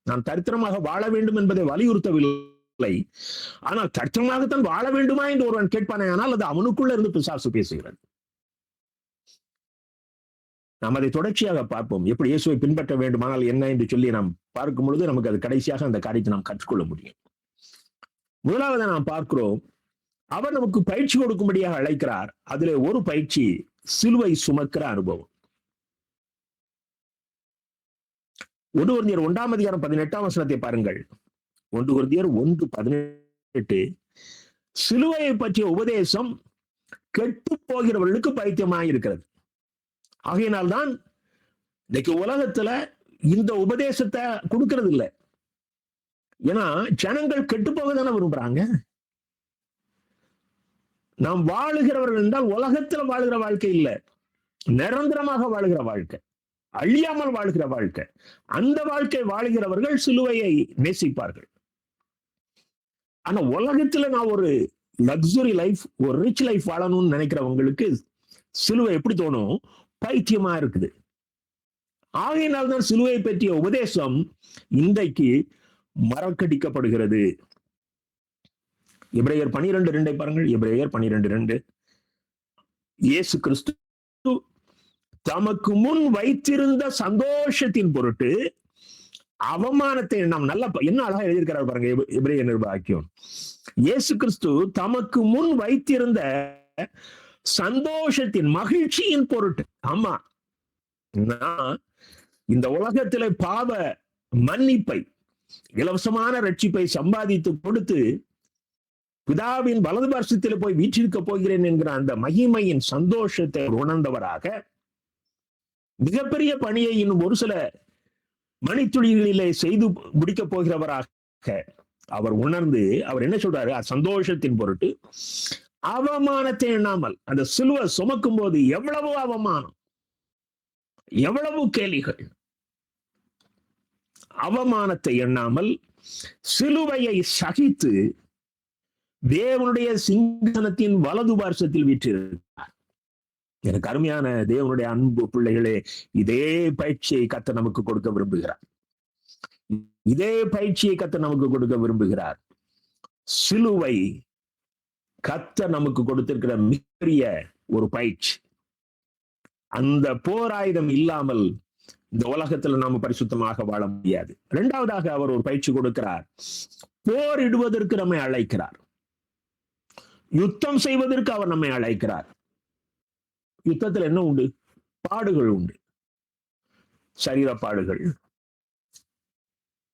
நான் தரித்திரமாக வாழ வேண்டும் என்பதை வலியுறுத்தவில்லை. ஆனால் தரித்திரமாகத்தான் வாழ வேண்டுமா என்று ஒருவன் கேட்பானே, ஆனால் அது அவனுக்குள்ள இருந்து பிசாசு பேசுகிறது. நாம் அதை தொடர்ச்சியாக பார்ப்போம். எப்படி இயேசுவை பின்பற்ற வேண்டுமானால் என்ன என்று சொல்லி நாம் பார்க்கும் பொழுது நமக்கு அது கடைசியாக அந்த காரியத்தை நாம் கற்றுக்கொள்ள முடியும். முதலாவது நாம் பார்க்கிறோம், அவர் நமக்கு பயிற்சி கொடுக்கும்படியாக அழைக்கிறார். அதிலே ஒரு பயிற்சி சிலுவை சுமக்கிற அனுபவம். 1 கொரிந்தியர் 1:18 பாருங்கள். 1 கொரிந்தியர் 1:18. சிலுவையை பற்றிய உபதேசம் கெட்டு போகிறவர்களுக்கு பைத்தியமாக இருக்கிறது. ஆகையினால்தான் இன்னைக்கு உலகத்துல இந்த உபதேசத்தை கொடுக்கிறது இல்லை. ஏன்னா ஜனங்கள் கெட்டு போக தானே விரும்புறாங்க. நாம் வாழுகிறவர்கள் என்றால் உலகத்துல வாழுகிற வாழ்க்கை இல்லை, நிரந்தரமாக வாழுகிற வாழ்க்கை, அழியாமல் வாழ்கிற வாழ்க்கை. அந்த வாழ்க்கை வாழுகிறவர்கள் சிலுவையை நேசிப்பார்கள். ஆனா உலகத்துல நான் ஒரு லக்ஸுரி லைஃப், ஒரு ரிச் லைஃப் வாழணும்னு நினைக்கிறவங்களுக்கு சிலுவை எப்படி தோணும்? பைத்தியமா இருக்குது. ஆகையினால்தான் சிலுவை பற்றிய உபதேசம் இன்றைக்கு மறக்கடிக்கப்படுகிறது. எபிரேயர் 12:2 பாருங்கள். எபிரேயர் 12:2. இயேசு கிறிஸ்து தமக்கு முன் வைத்திருந்த சந்தோஷத்தின் பொருட்டு அவமானத்தை நாம் நல்ல என்ன அழகா எழுதியிருக்கிறார் பாருங்க. எபிரேய நிருபாக்கியம். இயேசு கிறிஸ்து தமக்கு முன் வைத்திருந்த சந்தோஷத்தின் மகிழ்ச்சியின் பொருட்டு. ஆமா, நான் இந்த உலகத்திலே பாவ மன்னிப்பை, இலவசமான ரட்சிப்பை சம்பாதித்து கொடுத்து பிதாவின் வலது பார்சத்தில் போய் வீற்றிருக்க போகிறேன் என்கிற அந்த மகிமையின் சந்தோஷத்தை உணர்ந்தவராக, மிகப்பெரிய பணியை இன்னும் ஒரு சில மணித்துளிகளிலே செய்து முடிக்கப் போகிறவராக அவர் உணர்ந்து அவர் என்ன சொல்றாரு? சந்தோஷத்தின் பொருட்டு அவமானத்தை எண்ணாமல். அந்த சிலுவை சுமக்கும் போது எவ்வளவு அவமானம், எவ்வளவு கேலிகள். அவமானத்தை எண்ணாமல் சிலுவையை சகித்து தேவனுடைய சிங்காசனத்தின் வலது பார்சத்தில் வீற்றிருக்கிறார். எனக்கு அருமையான தேவனுடைய அன்பு பிள்ளைகளே, இதே பயிற்சியை கர்த்தர் நமக்கு கொடுக்க விரும்புகிறார். இதே பயிற்சியை கர்த்தர் நமக்கு கொடுக்க விரும்புகிறார். சிலுவை கர்த்தர் நமக்கு கொடுத்திருக்கிற மிகப்பெரிய ஒரு பயிற்சி. அந்த போராயுதம் இல்லாமல் இந்த உலகத்துல நாம பரிசுத்தமாக வாழ முடியாது. இரண்டாவதாக அவர் ஒரு பயிற்சி கொடுக்கிறார். போரிடுவதற்கு நம்மை அழைக்கிறார். யுத்தம் செய்வதற்கு அவர் நம்மை அழைக்கிறார். யுத்தத்தில் என்ன உண்டு? பாடுகள் உண்டு. சரீர பாடுகள்,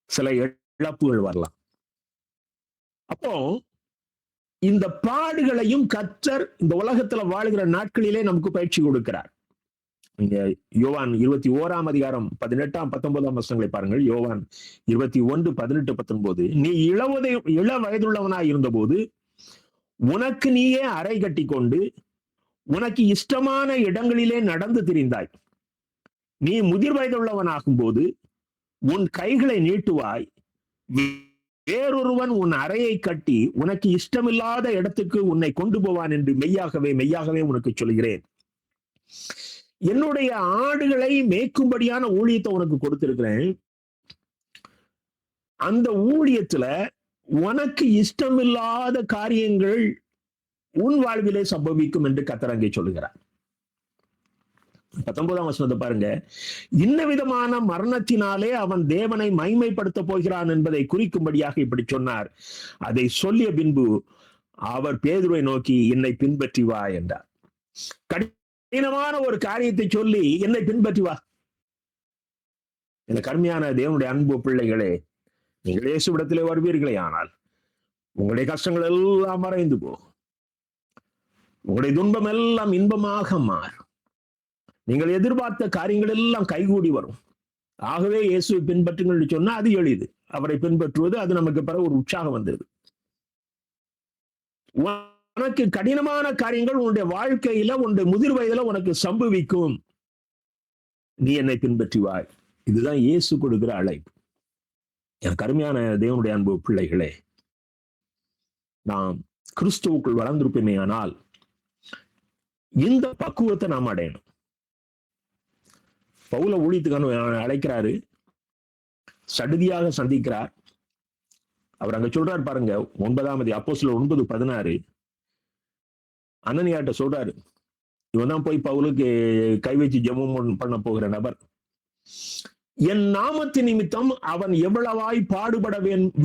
சில இழப்புகள் வரலாம். அப்போ இந்த பாடுகளையும் கர்த்தர் இந்த உலகத்துல வாழுகிற நாட்களிலே நமக்கு பயிற்சி கொடுக்கிறார். நீங்க யோவான் 21 18 19 வசனங்களை பாருங்கள். யோவான் 21 18 19. நீ இள வயதுள்ளவனாய் இருந்தபோது உனக்கு நீயே அறை கட்டி கொண்டு உனக்கு இஷ்டமான இடங்களிலே நடந்து திரிந்தாய். நீ முதிர் வயதுள்ளவனாகும் போது உன் கைகளை நீட்டுவாய், வேறொருவன் உன் அறையை கட்டி உனக்கு இஷ்டமில்லாத இடத்துக்கு உன்னை கொண்டு போவான் என்று மெய்யாகவே மெய்யாகவே உனக்கு சொல்கிறேன். என்னுடைய ஆடுகளை மேய்க்கும்படியான ஊழியத்தை உனக்கு கொடுத்திருக்கிறேன். அந்த ஊழியத்துல உனக்கு இஷ்டமில்லாத காரியங்கள் உன் வாழ்விலே சம்பவிக்கும் என்று கர்த்தர் அங்கே சொல்லுகிறார். 19 வசனத்தை பாருங்க. இன்ன விதமான மரணத்தினாலே அவன் தேவனை மைமைப்படுத்த போகிறான் என்பதை குறிக்கும்படியாக இப்படி சொன்னார். அதை சொல்லிய பின்பு அவர் பேதுருவை நோக்கி என்னை பின்பற்றி வா என்றார். கடினமான ஒரு காரியத்தை சொல்லி என்னை பின்பற்றி வா. இந்த கருமையான தேவனுடைய அன்பு பிள்ளைகளே, நீங்கள் இயேசுவிடத்திலே வருவீர்களே ஆனால் உங்களுடைய கஷ்டங்கள் எல்லாம் மறைந்து போகும். உங்களுடைய துன்பம் எல்லாம் இன்பமாக மாறும். நீங்கள் எதிர்பார்த்த காரியங்கள் எல்லாம் கைகூடி வரும். ஆகவே இயேசுவை பின்பற்றுங்கள் சொன்னா அது எளிது. அவரை பின்பற்றுவது அது நமக்கு பிறகு ஒரு உற்சாகம் வந்தது. உனக்கு கடினமான காரியங்கள் உன்னுடைய வாழ்க்கையில உன்னுடைய முதிர் வயதுல உனக்கு சம்பவிக்கும். நீ என்னை பின்பற்றி வாய். இதுதான் இயேசு கொடுக்கிற அழைப்பு. என் கருமையான தேவனுடைய அன்பு பிள்ளைகளே, நாம் கிறிஸ்துவுக்குள் வளர்ந்திருப்போமே ஆனால் இந்த பக்குவத்தை நாம் அடையணும். பவுல ஊழியத்துக்கான அழைக்கிறாரு, சடுதியாக சந்திக்கிறார். அவர் அங்க சொல்றாரு பாருங்க, 9 அப்போஸ்தலர் 9:16. அனனியாட்ட சொல்றாரு, இவன் தான் போய் பவுலுக்கு கை வச்சு ஜெபம் பண்ண போகிற நபர். என் நாமத்தின் நிமித்தம் அவன் எவ்வளவாய் பாடுபட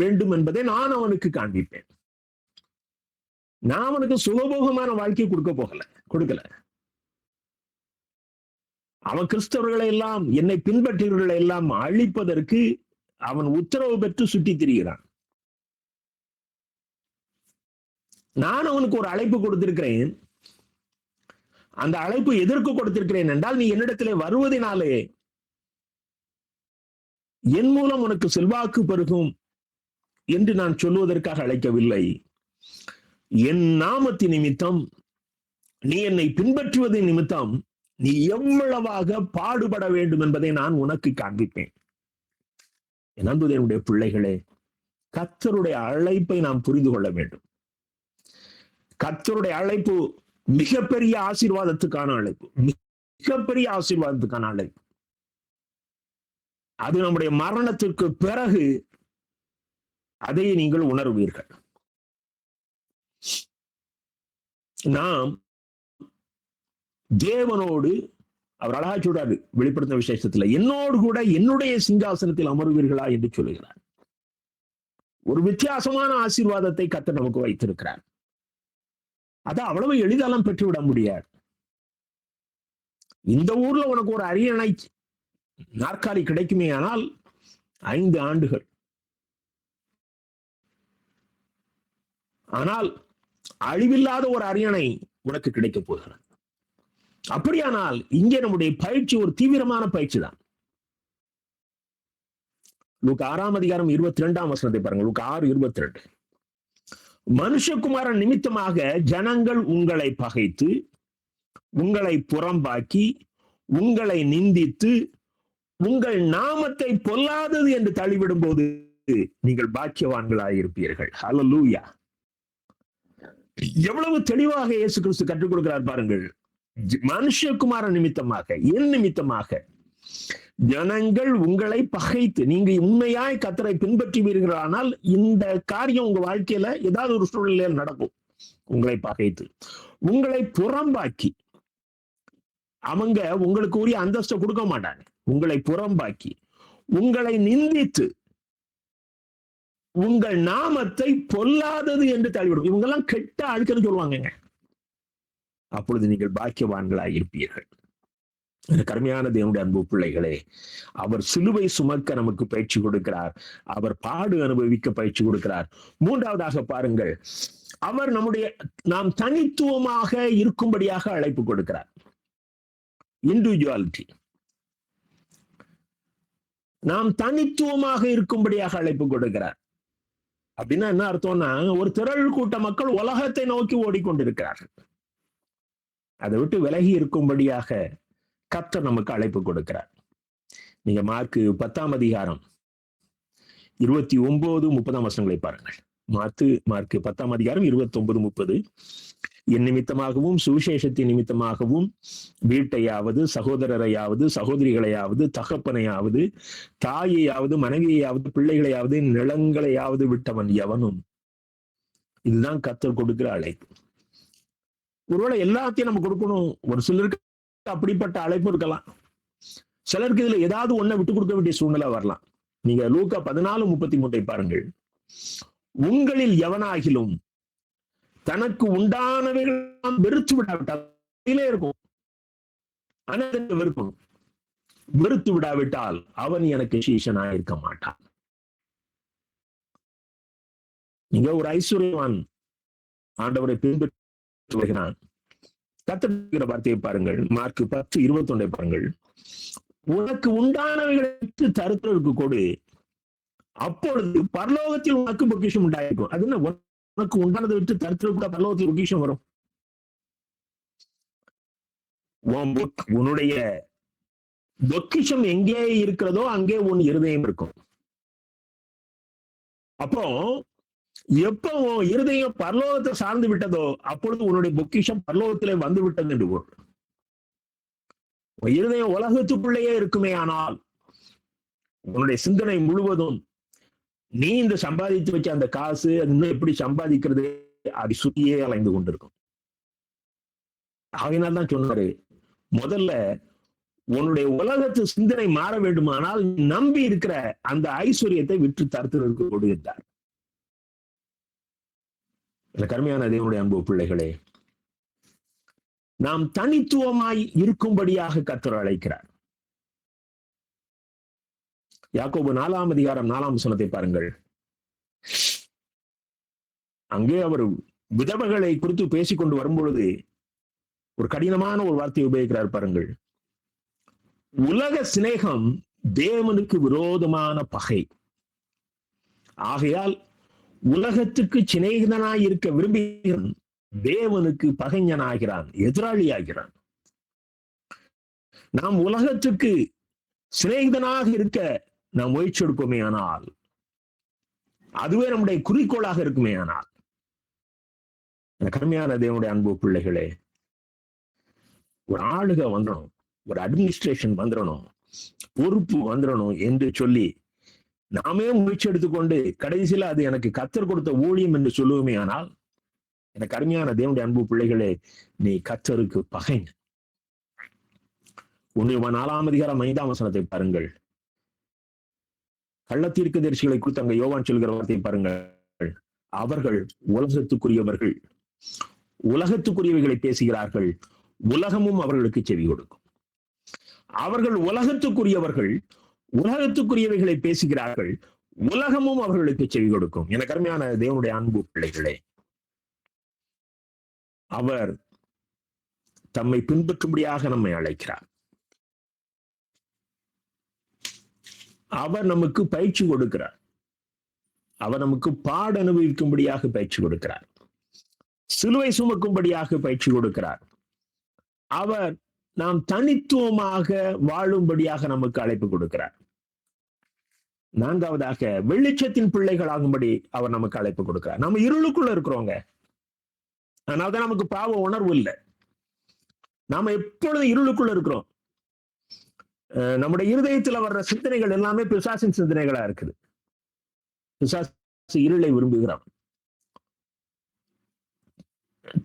வேண்டும் என்பதை நான் அவனுக்கு காண்பிப்பேன். நான் அவனுக்கு சுகபோகமான வாழ்க்கை கொடுக்கல. அவன் கிறிஸ்தவர்களை எல்லாம், என்னை பின்பற்றியவர்களை எல்லாம் அழிப்பதற்கு அவன் உத்தரவு பெற்று சுற்றி திரிகிறான். நான் அவனுக்கு ஒரு அழைப்பு கொடுத்திருக்கிறேன். அந்த அழைப்பு எதற்கு கொடுத்திருக்கிறேன் என்றால், நீ என்னிடத்திலே வருவதனாலே என் மூலம் உனக்கு செல்வாக்கு பெருகும் என்று நான் சொல்லுவதற்காக அழைக்கவில்லை. என் நாமத்தின் நிமித்தம், நீ என்னை பின்பற்றுவதன் நிமித்தம் நீ எவ்வளவாக பாடுபட வேண்டும் என்பதை நான் உனக்கு காண்பிப்பேன். என் அன்பு தேவனுடைய பிள்ளைகளே, கர்த்தருடைய அழைப்பை நாம் புரிந்து கொள்ள வேண்டும். கர்த்தருடைய அழைப்பு மிகப்பெரிய ஆசீர்வாதத்துக்கான அழைப்பு, மிகப்பெரிய ஆசீர்வாதத்துக்கான அழைப்பு. அது நம்முடைய மரணத்திற்கு பிறகு அதை நீங்கள் உணர்வீர்கள். நாம் தேவனோடு, அவர் அழகா சொல்றாரு வெளிப்படுத்த விசேஷத்துல, என்னோடு கூட என்னுடைய சிங்காசனத்தில் அமர்வீர்களா என்று சொல்லுகிறார். ஒரு வித்தியாசமான ஆசீர்வாதத்தை கர்த்தர் நமக்கு வைத்திருக்கிறார். அதை அவ்வளவு எளிதாலாம் பெற்றுவிட முடியாது. இந்த ஊர்ல உனக்கு ஒரு அரியணை நாற்காலி கிடைக்குமே ஆனால் 5 ஆண்டுகள். ஆனால் அழிவில்லாத ஒரு அரியணை உனக்கு கிடைக்க போகிறது. அப்படியானால் இங்கே நம்முடைய பயிற்சி ஒரு தீவிரமான பயிற்சி தான். லூக்கா 6ஆம் அதிகாரம் 22ஆம் வசனத்தை பாருங்க. லூக்கா 6:22. மனுஷகுமாரன் நிமித்தமாக ஜனங்கள் உங்களை பகைத்து, உங்களை புறம்பாக்கி, உங்களை நிந்தித்து, உங்கள் நாமத்தை பொல்லாதது என்று தள்ளிவிடும் போது நீங்கள் பாக்கியவான்களாயிருப்பீர்கள். ஹல்லேலூயா. எவ்வளவு தெளிவாக இயேசு கிறிஸ்து கற்றுக் கொடுக்கிறார் பாருங்கள். மனுஷகுமாரன் நிமித்தமாக, என் நிமித்தமாக ஜனங்கள் உங்களை பகைத்து, நீங்க உண்மையாய் கர்த்தரை பின்பற்றுவீர்களானால் இந்த காரியம் உங்க வாழ்க்கையில ஏதாவது ஒரு சூழ்நிலையில் நடக்கும். உங்களை பகைத்து, உங்களை புறம்பாக்கி, அவங்க உங்களுக்கு உரிய அந்தஸ்தை கொடுக்க மாட்டாங்க. உங்களை புறம்பாக்கி, உங்களை நிந்தித்து, உங்கள் நாமத்தை பொல்லாதது என்று தள்ளிவிடும். இவங்க எல்லாம் கெட்ட ஆட்கள் சொல்லுவாங்க. அப்பொழுது நீங்கள் பாக்கியவான்களாய் இருப்பீர்கள். கருமையான தேவனுடைய அன்பு பிள்ளைகளே, அவர் சிலுவை சுமக்க நமக்கு பயிற்சி கொடுக்கிறார். அவர் பாடு அனுபவிக்க பயிற்சி கொடுக்கிறார். 3வதாக பாருங்கள், அவர் நாம் தனித்துவமாக இருக்கும்படியாக அழைப்பு கொடுக்கிறார். இண்டிவிஜுவாலிட்டி. நாம் தனித்துவமாக இருக்கும்படியாக அழைப்பு கொடுக்கிறார். அப்படின்னா என்ன அர்த்தம்னா, ஒரு திரள் கூட்ட மக்கள் உலகத்தை நோக்கி ஓடிக்கொண்டிருக்கிறார்கள். அதை விட்டு விலகி இருக்கும்படியாக கர்த்தர் நமக்கு அழைப்பு கொடுக்கிறார். நீங்க மார்க்கு 10ஆம் அதிகாரம் 29-30 வசனங்களை பாருங்கள். மார்க்கு 10ஆம் அதிகாரம் 29-30. என் நிமித்தமாகவும் சுவிசேஷத்தின் நிமித்தமாகவும் வீட்டையாவது, சகோதரரையாவது, சகோதரிகளையாவது, தகப்பனையாவது, தாயையாவது, மனைவியையாவது, பிள்ளைகளையாவது, நிலங்களையாவது விட்டவன் எவனும். இதுதான் கர்த்தர் கொடுக்கிற அழைப்பு. ஒருவேளை எல்லாத்தையும் நம்ம கொடுக்கணும். ஒரு சிலருக்கு அப்படிப்பட்ட அழைப்பு இருக்கலாம். சிலருக்கு இதுல ஏதாவது ஒன்றை விட்டு கொடுக்க வேண்டிய சூழ்நிலை வரலாம். நீங்க லூக்கா 14:33 பாருங்கள். உங்களில் எவனாகிலும் தனக்கு உண்டானவைகள் வெறுத்து விடாவிட்டால் இருக்கும். வெறுத்து விடாவிட்டால் அவன் எனக்கு சீஷனாக இருக்க மாட்டான். நீங்க ஒரு ஐஸ்வர்யவான் ஆண்டவரை பின்பற்றி வருகிறான். கர்த்தர் வார்த்தையை பாருங்கள். மார்க்கு 10:21 பாருங்கள். உனக்கு உண்டானவைகளை தருத்தலுக்கு கொடு, அப்பொழுது பரலோகத்தில் உனக்கு பொக்கிஷம் உண்டாயிருக்கும். அது என்ன, உனக்கு உண்டானதை விட்டு தருத்தல் கூட பரலோகத்தில் பொக்கிஷம் வரும்? உன்னுடைய பொக்கிஷம் எங்கே இருக்கிறதோ அங்கே உன் இருதயம் இருக்கும். அப்போ எப்போ இருதயம் பரலோகத்தை சார்ந்து விட்டதோ அப்பொழுது உன்னுடைய பொக்கிஷம் பரலோகத்திலே வந்து விட்டது என்று பொருள். இருதயம் உலகத்துக்குள்ளேயே இருக்குமே ஆனால் உன்னுடைய சிந்தனை முழுவதும் நீ இந்த சம்பாதித்து வச்ச அந்த காசு அது இன்னும் எப்படி சம்பாதிக்கிறது அது சுத்தியே அலைந்து கொண்டிருக்கும். ஆகையினால்தான் சொன்னாரு, முதல்ல உன்னுடைய உலகத்து சிந்தனை மாற வேண்டுமானால் நம்பி இருக்கிற அந்த ஐஸ்வர்யத்தை விற்று தருத்தலுக்கு கொடுத்தார். கருமையான தேவனுடைய அன்பு பிள்ளைகளே, நாம் தனித்துவமாய் இருக்கும்படியாக கர்த்தர் அழைக்கிறார். யாக்கோபு 4ஆம் அதிகாரம் 4ஆம் வசனத்தை பாருங்கள். அங்கே அவர் விதவைகளை குறித்து பேசிக்கொண்டு வரும்பொழுது ஒரு கடினமான ஒரு வார்த்தையை உபயோகிக்கிறார் பாருங்கள். உலக சிநேகம் தேவனுக்கு விரோதமான பகை. ஆகையால் உலகத்துக்கு சிநேகிதனாய் இருக்க விரும்புகிறான், தேவனுக்கு பகைஞனாகிறான், எதிராளி ஆகிறான். நாம் உலகத்துக்கு சிநேகிதனாக இருக்க நாம் முயற்சி எடுப்போமே ஆனால், அதுவே நம்முடைய குறிக்கோளாக இருக்குமே ஆனால், கருமையான தேவனுடைய அன்பு பிள்ளைகளே, ஒரு ஆளுகை வந்துடணும், ஒரு அட்மினிஸ்ட்ரேஷன் வந்துடணும், பொறுப்பு வந்துடணும் என்று சொல்லி நாமே முயற்சி எடுத்துக்கொண்டு கடைசியில அது எனக்கு கர்த்தர் கொடுத்த ஊழியம் என்று சொல்லுவோமே. ஆனால் எனக்கு அருமையான தேவனுடைய அன்பு பிள்ளைகளே, நீ கர்த்தருக்கு பகைங்க. 1 யோவான் 4:5 பாருங்கள். கள்ளத்தீர்க்கதரிசிகளை குறித்து அங்க யோவான் சொல்கிற வார்த்தையை பாருங்கள். அவர்கள் உலகத்துக்குரியவர்கள், உலகத்துக்குரியவைகளை பேசுகிறார்கள், உலகமும் அவர்களுக்கு செவி கொடுக்கும். அவர்கள் உலகத்துக்குரியவர்கள், உலகத்துக்குரியவைகளை பேசுகிறார்கள், உலகமும் அவர்களுக்கு செவி கொடுக்கும். எனக்கு அருமையான தேவனுடைய அன்பு பிள்ளைகளே, அவர் தம்மை பின்பற்றும்படியாக நம்மை அழைக்கிறார். அவர் நமக்கு பயிற்சி கொடுக்கிறார். அவர் நமக்கு பாட அனுபவிக்கும்படியாக பயிற்சி கொடுக்கிறார். சிலுவை சுமக்கும்படியாக பயிற்சி கொடுக்கிறார். அவர் நாம் தனித்துவமாக வாழும்படியாக நமக்கு அழைப்பு கொடுக்கிறார். 4வதாக வெளிச்சத்தின் பிள்ளைகளாகும்படி அவர் நமக்கு அழைப்பு கொடுக்கிறார். நம்ம இருளுக்குள்ள இருக்கிறோங்க. அதனால்தான் நமக்கு பாவ உணர்வு இல்லை. நாம எப்பொழுதும் இருளுக்குள்ள இருக்கிறோம். நம்முடைய இருதயத்துல வர்ற சிந்தனைகள் எல்லாமே பிசாசின் சிந்தனைகளா இருக்குது. பிசாசு இருளை விரும்புகிறான்.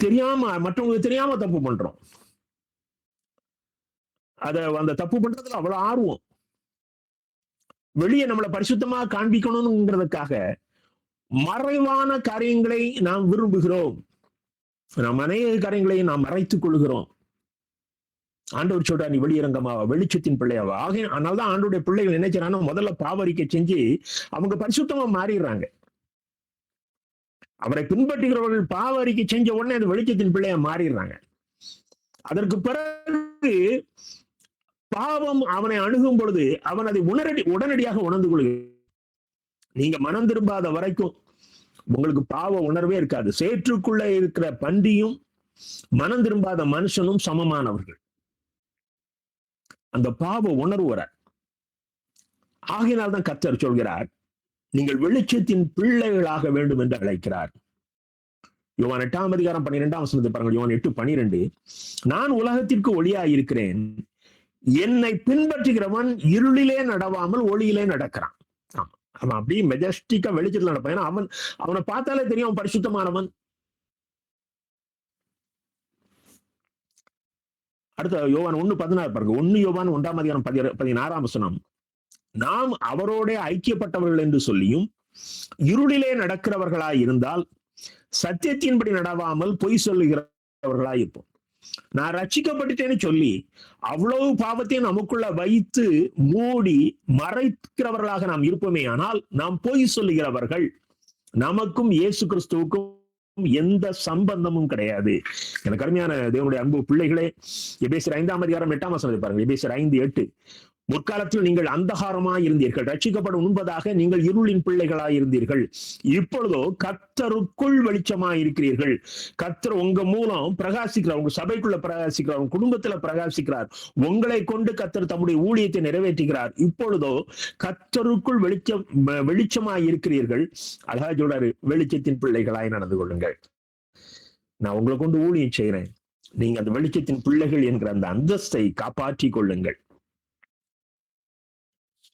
தெரியாம, மற்றவங்களுக்கு தெரியாம தப்பு பண்றோம். அந்த தப்பு பண்றதுல அவ்வளவு ஆர்வம். வெளியே நம்மளை பரிசுத்தமா காண்பிக்கணும்ங்கிறதுக்காக மறைவான காரியங்களை நாம் விரும்புகிறோம். நாம் அநேக காரியங்களை நாம் மறைத்துக் கொள்கிறோம். ஆண்டவர் சொல்றா, நீ வெளியரங்கமாவா, வெளிச்சத்தின் பிள்ளையாவா. அதனால்தான் ஆண்டோடைய பிள்ளைகள் நினைச்சாங்கன்னா முதல்ல பாவரிக்கை செஞ்சு அவங்க பரிசுத்தமா மாறிடுறாங்க. அவரை பின்பற்றுகிறவர்கள் பாவரிக்கை செஞ்ச உடனே அது வெளிச்சத்தின் பிள்ளையா மாறிடுறாங்க. அதற்கு பிறகு பாவம் அவனை அணுகும் பொழுது அவன் அதை உடனடியாக உணர்ந்து கொள்கிறான். நீங்க மனம் திரும்பாத வரைக்கும் உங்களுக்கு பாவ உணர்வே இருக்காது. சேற்றுக்குள்ள இருக்கிற பன்றியும் மனம் திரும்பாத மனுஷனும் சமமானவர்கள். அந்த பாவ உணர்வு வர ஆகினால்தான் கர்த்தர் சொல்கிறார், நீங்கள் வெளிச்சத்தின் பிள்ளைகளாக வேண்டும் என்று அழைக்கிறார். யோவான் 8:12 பாருங்கள். யோவான் 8:12, நான் உலகத்திற்கு ஒளியாய் இருக்கிறேன், என்னை பின்பற்றுகிறவன் இருளிலே நடவாமல் ஒளியிலே நடக்கிறான். அவன் அப்படியே மெஜஸ்டிக்கா வெளிச்சத்துல நடப்பான். ஏன்னா அவனை பார்த்தாலே தெரியும் அவன் பரிசுத்தமானவன். அடுத்த யோவான் 1:16 பாருங்க. 1 யோவான் 1:16, நாம் அவரோட ஐக்கியப்பட்டவர்கள் என்று சொல்லியும் இருளிலே நடக்கிறவர்களாய் இருந்தால் சத்தியத்தின்படி நடவாமல் பொய் சொல்லுகிறவர்களாய் இருப்போம். நான் ரட்சிக்கப்பட்டுட்டேன்னு சொல்லி அவ்வளவு பாவத்தையும் நமக்குள்ள வைத்து மூடி மறைக்கிறவர்களாக நாம் இருப்போமே. ஆனால் நாம் பொய் சொல்லுகிறவர்கள். நமக்கும் இயேசு கிறிஸ்துவுக்கும் எந்த சம்பந்தமும் கிடையாது. எனக்கு அருமையான தேவனுடைய அன்பு பிள்ளைகளே, எபேசியர் 5:8 பாருங்க. எபேசியர் 5:8, முற்காலத்தில் நீங்கள் அந்தகாரமாய் இருந்தீர்கள், ரட்சிக்கப்படும் முன்பதாக நீங்கள் இருளின் பிள்ளைகளாய் இருந்தீர்கள், இப்பொழுதோ கர்த்தருக்குள் வெளிச்சமாய் இருக்கிறீர்கள். கர்த்தர் உங்க மூலம் பிரகாசிக்கிறார், உங்க சபைக்குள்ள பிரகாசிக்கிறார், உங்க குடும்பத்துல பிரகாசிக்கிறார். உங்களை கொண்டு கர்த்தர் தம்முடைய ஊழியத்தை நிறைவேற்றுகிறார். இப்பொழுதோ கர்த்தருக்குள் வெளிச்சமாய் இருக்கிறீர்கள். அழகா சொல்றாரு, வெளிச்சத்தின் பிள்ளைகளாய் நடந்து கொள்ளுங்கள். நான் உங்களை கொண்டு ஊழியம் செய்கிறேன், நீங்க அந்த வெளிச்சத்தின் பிள்ளைகள் என்கிற அந்த அந்தஸ்தை காப்பாற்றிக் கொள்ளுங்கள்.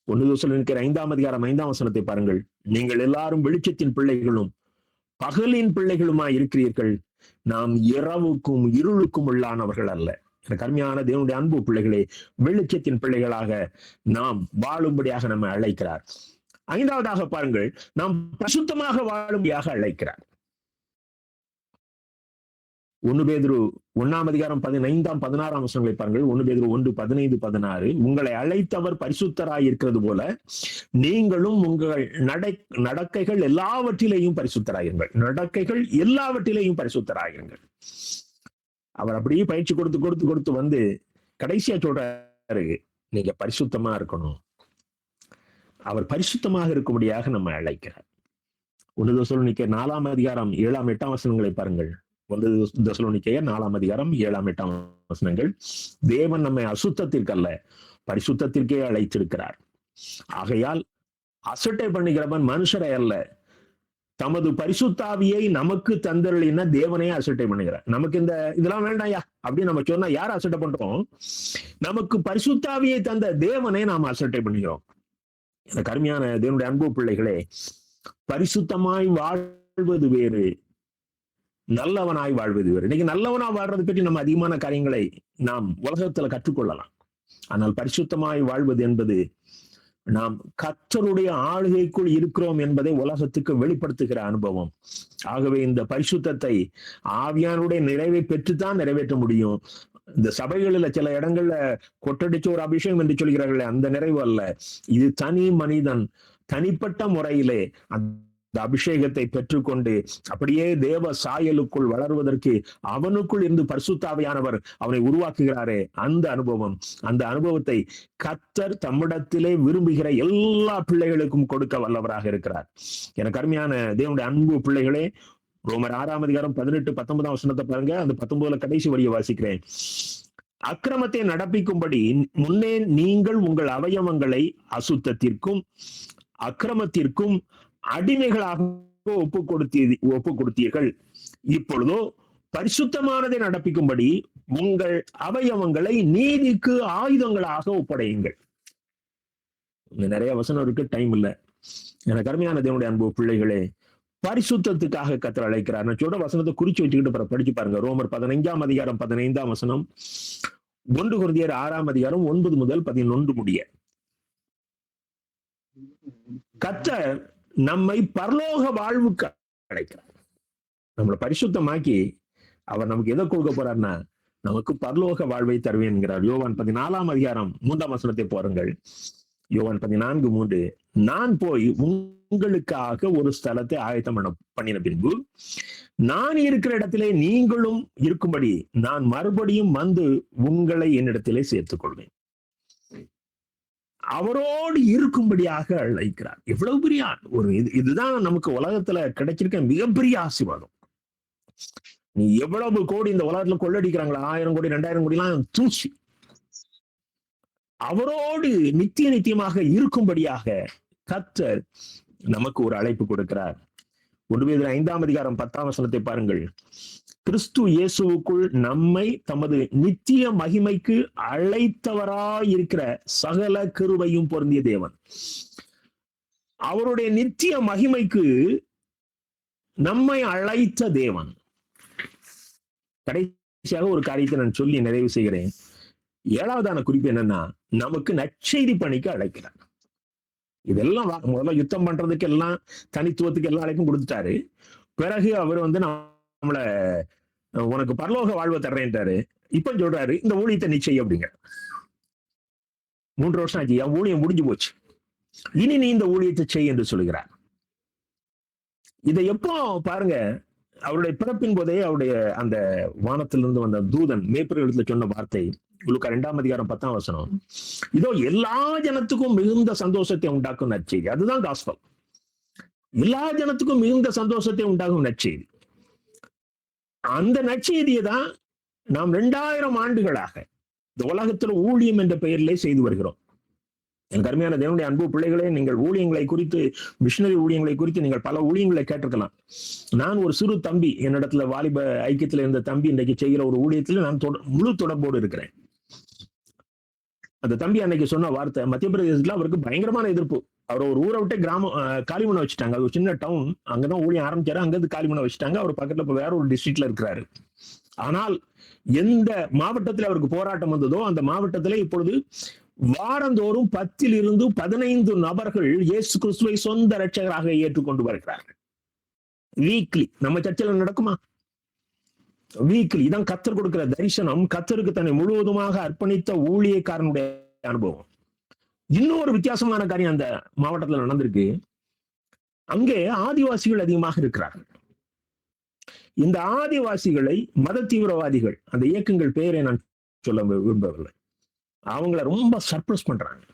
1 தெசலோனிக்கேயர் 5:5 பாருங்கள். நீங்கள் எல்லாரும் வெளிச்சத்தின் பிள்ளைகளும் பகலின் பிள்ளைகளுமாய் இருக்கிறீர்கள், நாம் இரவுக்கும் இருளுக்கும் உள்ளானவர்கள் அல்ல. எனக்கு அருமையான தேவனுடைய அன்பு பிள்ளைகளே, வெளிச்சத்தின் பிள்ளைகளாக நாம் வாழும்படியாக நம்ம அழைக்கிறார். 5வதாக பாருங்கள், நாம் பரிசுத்தமாக வாழும்படியாக அழைக்கிறார். 1 பேதுரு 1:15-16 பாருங்கள். 1 பேதுரு 1:15-16, உங்களை அழைத்தவர் பரிசுத்தராய் இருக்கிறது போல நீங்களும் உங்கள் நடக்கைகள் எல்லாவற்றிலேயும் பரிசுத்தராயிருங்கள். நடக்கைகள் எல்லாவற்றிலேயும் பரிசுத்தராயிருங்கள். அவர் அப்படியே பயிற்சி கொடுத்து வந்து கடைசியா சொல்றாரு, நீங்க பரிசுத்தமா இருக்கணும். அவர் பரிசுத்தமாக இருக்கும்படியாக நம்ம அழைக்கிறார். 1 தெசலோனிக்கேயர் 4:7-8 பாருங்கள். 1 தெசலோனிக்கேயர் 4:7-8, தேவன் நம்மை அசுத்தத்திற்கல்ல பரிசுத்தத்திற்கே அழைத்திருக்கிறார். ஆகையால் அசட்டை பண்ணுகிறவன் மனுஷரை அல்ல, தமது பரிசுத்தாவியை நமக்கு தந்தருளின தேவனையே அசட்டை பண்ணுகிறார். நமக்கு இந்த இதெல்லாம் வேண்டாயா அப்படின்னு நம்ம சொன்னா யார் அசட்டை பண்றோம்? நமக்கு பரிசுத்தாவியை தந்த தேவனை நாம் அசட்டை பண்ணுகிறோம். எனக்கு அருமையான தேவனுடைய அன்பு பிள்ளைகளே, பரிசுத்தமாய் வாழ்வது வேறு, நல்லவனாய் வாழ்வது வேறு. இன்னைக்கு நல்லவனா வாழ்றது பற்றி நம்ம அதிகமான காரியங்களை நாம் உலகத்துல கற்றுக்கொள்ளலாம். ஆனால் பரிசுத்தமாய் வாழ்வது என்பது நாம் கர்த்தருடைய ஆளுகைக்குள் இருக்கிறோம் என்பதை உலகத்துக்கு வெளிப்படுத்துகிற அனுபவம். ஆகவே இந்த பரிசுத்தத்தை ஆவியானுடைய நிறைவை பெற்றுத்தான் நிறைவேற்ற முடியும். இந்த சபைகளில் சில இடங்கள்ல கொட்டடிச்ச ஒரு அபிஷேகம் என்று சொல்கிறார்களே, அந்த நிறைவு அல்ல. இது தனி மனிதன் தனிப்பட்ட முறையிலே அந்த அபிஷேகத்தை பெற்றுக்கொண்டு அப்படியே தேவ சாயலுக்குள் வளருவதற்கு அவனுக்குள் இருந்து பரிசுத்தாவியானவர் அவனை உருவாக்குகிறாரே, அந்த அனுபவம், அந்த அனுபவத்தை கர்த்தர் தம்மிடத்திலே விரும்புகிற எல்லா பிள்ளைகளுக்கும் கொடுக்க வல்லவராக இருக்கிறார். எனக்கு அருமையான தேவனுடைய அன்பு பிள்ளைகளே, ரோமர் 6ஆம் அதிகாரம் 18-19 வசனத்தை பாருங்க. அந்த 19 கடைசி வரியை வாசிக்கிறேன். அக்கிரமத்தை நடப்பிக்கும்படி முன்னே நீங்கள் உங்கள் அவயவங்களை அசுத்தத்திற்கும் அக்கிரமத்திற்கும் அடிமைகளாக ஒப்பு கொடுத்தீர்கள். இப்பொழுதோ பரிசுத்தமானதை நடப்பிக்கும்படி உங்கள் அவயவங்களை நீதிக்கு ஆயுதங்களாக ஒப்படையுங்கள். நிறைய வசனம் இருக்கு, டைம் இல்ல. எனக்கு அருமையான தேவனுடைய அன்பு பிள்ளைகளே, பரிசுத்தத்துக்காக கர்த்தர் அழைக்கிறார். நான் சொல்ற வசனத்தை குறிச்சு வச்சுக்கிட்டு படிச்சு பாருங்க. ரோமர் 15ஆம் அதிகாரம் 15ஆம் வசனம், 1 கொரிந்தியர் 6ஆம் அதிகாரம் 9 முதல் 11 முடிய. கர்த்தர் நம்மை பரலோக வாழ்வுக்கு அழைக்கிறார். நம்மளை பரிசுத்தமாக்கி அவர் நமக்கு எதை கொடுக்க போறார்னா, நமக்கு பரலோக வாழ்வை தருவேன் என்கிறார். யோவான் 14ஆம் அதிகாரம் 3ஆம் வசனத்தை பாருங்கள். யோவான் 14:3, நான் போய் உங்களுக்காக ஒரு ஸ்தலத்தை ஆயத்தம் பண்ணின பின்பு நான் இருக்கிற இடத்திலே நீங்களும் இருக்கும்படி நான் மறுபடியும் வந்து உங்களை என்னிடத்திலே சேர்த்துக் கொள்வேன். அவரோடு இருக்கும்படியாக அழைக்கிறார். எவ்வளவு பெரிய ஒரு இதுதான் நமக்கு உலகத்துல கிடைச்சிருக்க மிகப்பெரிய ஆசீர்வாதம். நீ எவ்வளவு கோடி இந்த உலகத்துல கொள்ளடிக்கிறாங்களா, 1000 கோடி 2000 கோடி எல்லாம் தூசி. அவரோடு நித்தியமாக இருக்கும்படியாக கர்த்தர் நமக்கு ஒரு அழைப்பு கொடுக்கிறார். 1 பேதுரு 5ஆம் அதிகாரம் 10ஆம் வசனத்தை பாருங்கள். கிறிஸ்து இயேசுவுக்குள் நம்மை தமது நித்திய மகிமைக்கு அழைத்தவராயிருக்கிற சகல கிருபையும் பொருந்திய தேவன், அவருடைய நித்திய மகிமைக்கு நம்மை அழைத்த தேவன். கடைசியாக ஒரு காரியத்தை நான் சொல்லி நிறைவு செய்கிறேன். 7வதான குறிப்பு என்னன்னா, நமக்கு நற்செய்தி பணிக்கு அழைக்கிறார். இதெல்லாம் முதல்ல யுத்தம் பண்றதுக்கு எல்லாம் தனித்துவத்துக்கு எல்லா அழைப்பும் கொடுத்துட்டாரு. பிறகு அவர் நம்மள உனக்கு பரலோக வாழ்வை தர்றேன்ட்டாரு. இப்ப சொல்றாரு, இந்த ஊழியத்தை நீ செய்ய அப்படிங்க. 3 வருஷம் ஆச்சு, என் ஊழியம் முடிஞ்சு போச்சு, இனி நீ இந்த ஊழியத்தை செய் என்று சொல்கிறார். இதை எப்போ பாருங்க, அவருடைய பிறப்பின் போதே அவருடைய அந்த வானத்திலிருந்து வந்த தூதன் மேய்ப்பர்களுக்கு சொன்ன வார்த்தை, லூக்கா 2ஆம் அதிகாரம் 10ஆம் வசனம், இதோ எல்லா ஜனத்துக்கும் மிகுந்த சந்தோஷத்தை உண்டாக்கும் நற்செய்தி. அதுதான் காஸ்பல். எல்லா ஜனத்துக்கும் மிகுந்த சந்தோஷத்தை உண்டாகும் நற்செய்தி. அந்த நற்செய்தியை தான் நாம் 2000 ஆண்டுகளாக இந்த உலகத்துல ஊழியம் என்ற பெயரிலே செய்து வருகிறோம். என் கருமையான தேவனுடைய அன்பு பிள்ளைகளே, நீங்கள் ஊழியங்களை குறித்து, மிஷனரி ஊழியங்களை குறித்து நீங்கள் பல ஊழியங்களை கேட்டிருக்கலாம். நான் ஒரு சிறு தம்பி, என்னிடத்துல வாலிப ஐக்கியத்துல இருந்த தம்பி இன்றைக்கு செய்கிற ஒரு ஊழியத்துல நான் முழு தொடர்போடு இருக்கிறேன். அந்த தம்பி அன்னைக்கு சொன்ன வார்த்தை, மத்திய பிரதேசத்துல அவருக்கு பயங்கரமான எதிர்ப்பு. அவர் ஒரு ஊரை விட்டு கிராமம் காலி பண்ண வச்சுட்டாங்க. அது ஒரு சின்ன டவுன், அங்கதான் ஊழியம் ஆரம்பிச்சாரு, அங்கிருந்து காலி பண்ண வச்சுட்டாங்க. அவர் பக்கத்துல இப்ப வேற ஒரு டிஸ்ட்ரிக்ட்ல இருக்கிறாரு. ஆனால் எந்த மாவட்டத்தில் அவருக்கு போராட்டம் வந்ததோ அந்த மாவட்டத்திலே இப்பொழுது வாரந்தோறும் 10 to 15 நபர்கள் இயேசு கிறிஸ்துவை சொந்த இரட்சகராக ஏற்றுக்கொண்டு வருகிறார்கள். வீக்லி நம்ம சர்ச்சில் நடக்குமா? வீக்லி. இதான் கர்த்தர் கொடுக்கிற தரிசனம். கர்த்தருக்கு தன்னை முழுவதுமாக அர்ப்பணித்த ஊழியக்காரனுடைய அனுபவம். இன்னொரு வித்தியாசமான காரியம் அந்த மாவட்டத்தில் நடந்திருக்கு. அங்கே ஆதிவாசிகள் அதிகமாக இருக்கிறார்கள். இந்த ஆதிவாசிகளை மத தீவிரவாதிகள், அந்த இயக்கங்கள் பெயரை நான் சொல்ல விரும்பவில்லை, அவங்களை ரொம்ப சர்ப்ரைஸ் பண்றாங்க,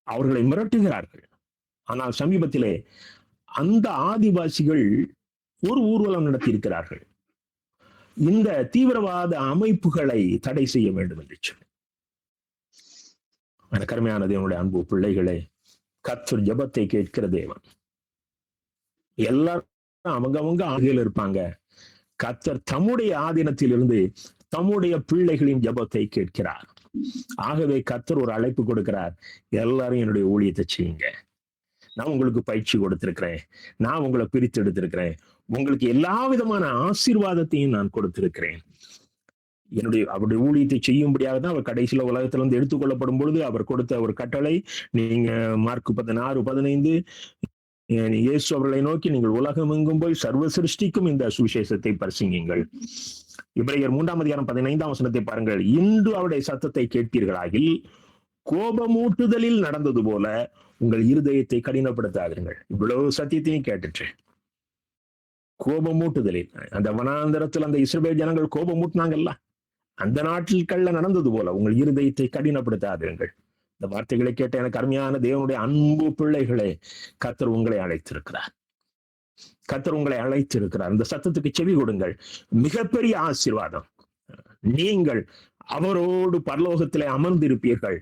அவர்களை மிரட்டுகிறார்கள். ஆனால் சமீபத்திலே அந்த ஆதிவாசிகள் ஒரு ஊர்வலம் நடத்தி இருக்கிறார்கள், இந்த தீவிரவாத அமைப்புகளை தடை செய்ய வேண்டும் என்று சொல்லி. கருமையான தேவனுடைய அன்பு பிள்ளைகளே, கர்த்தர் ஜெபத்தை கேட்கிற தேவன். எல்லாரும் அவங்க ஆதியில் இருப்பாங்க. கர்த்தர் தம்முடைய ஆதீனத்தில் இருந்து தம்முடைய பிள்ளைகளின் ஜெபத்தை கேட்கிறார். ஆகவே கர்த்தர் ஒரு அழைப்பு கொடுக்கிறார், எல்லாரும் என்னுடைய ஊழியத்தை செய்யுங்க. நான் உங்களுக்கு பயிற்சி கொடுத்திருக்கிறேன், நான் உங்களை பிரித்து எடுத்திருக்கிறேன், உங்களுக்கு எல்லா விதமான ஆசீர்வாதத்தையும் நான் கொடுத்திருக்கிறேன். அவருடைய ஊழியத்தை செய்யும்படியாக தான் அவர் கடைசியில உலகத்துல வந்து எடுத்துக்கொள்ளப்படும் பொழுது அவர் கொடுத்த ஒரு கட்டளை, நீங்க மார்க் 16:15 இயேசு அவர்களை நோக்கி, நீங்கள் உலகம் எங்கும் போய் சர்வ சிருஷ்டிக்கும் இந்த சுவிசேஷத்தை பிரசங்கியுங்கள். எபிரேயர் 3:15 பாருங்கள். இன்று அவருடைய சத்தத்தை கேட்பீர்களாகில் கோபமூட்டுதலில் நடந்தது போல உங்கள் இருதயத்தை கடினப்படுத்தாதீர்கள். இவ்வளவு சத்தியத்தையும் கேட்டுச்சு. கோபமூட்டுதலில், அந்த வனாந்தரத்தில் அந்த இஸ்ரவேல் ஜனங்கள் கோபமூட்டினாங்கல்ல, அந்த நாட்கள்ல நடந்தது போல உங்கள் இருதயத்தை கடினப்படுத்தாதீர்கள். இந்த வார்த்தைகளை கேட்ட எனக்கு அருமையான தேவனுடைய அன்பு பிள்ளைகளே, கர்த்தர் உங்களை அழைத்திருக்கிறார். கர்த்தர் உங்களை அழைத்திருக்கிறார். இந்த சத்தத்துக்கு செவி கொடுங்கள். மிகப்பெரிய ஆசீர்வாதம். நீங்கள் அவரோடு பரலோகத்திலே அமர்ந்திருப்பீர்கள்.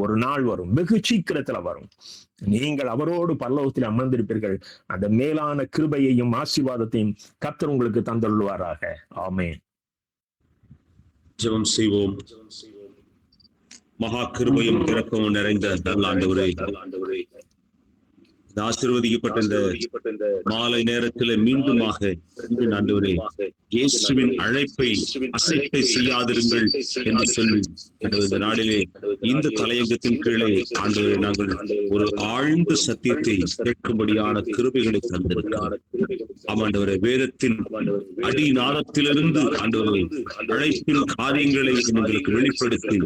ஒரு நாள் வரும், வெகு சீக்கிரத்துல வரும், நீங்கள் அவரோடு பரலோகத்தில் அமர்ந்திருப்பீர்கள். அந்த மேலான கிருபையையும் ஆசீர்வாதத்தையும் கர்த்தர் உங்களுக்கு தந்தருள்வாராக. ஆமென். ஜெபம் செய்வோம். மகா கிருபையும் இரக்கமும் நிறைந்த நல்ல ஆண்டவரே, ஆசீர்வதிக்கப்பட்ட இந்த மாலை நேரத்தில் மீண்டுமாக ஆண்டவரே, இயேசுவின் அழைப்பை அசைப்பை செய்யாதிருங்கள் என்று சொல்லி இந்த நாளிலே இந்த தலையங்கத்தின் கீழே ஆண்டவரே நாங்கள் ஒரு ஆழ்ந்த சத்தியத்தை கேட்கும்படியான கிருபைகளை தந்திருக்கிறார். ஆண்டவரே, வேதத்தின் அடிநாதத்திலிருந்து ஆண்டவரே அழைப்பின் காரியங்களை எங்களுக்கு வெளிப்படுத்தி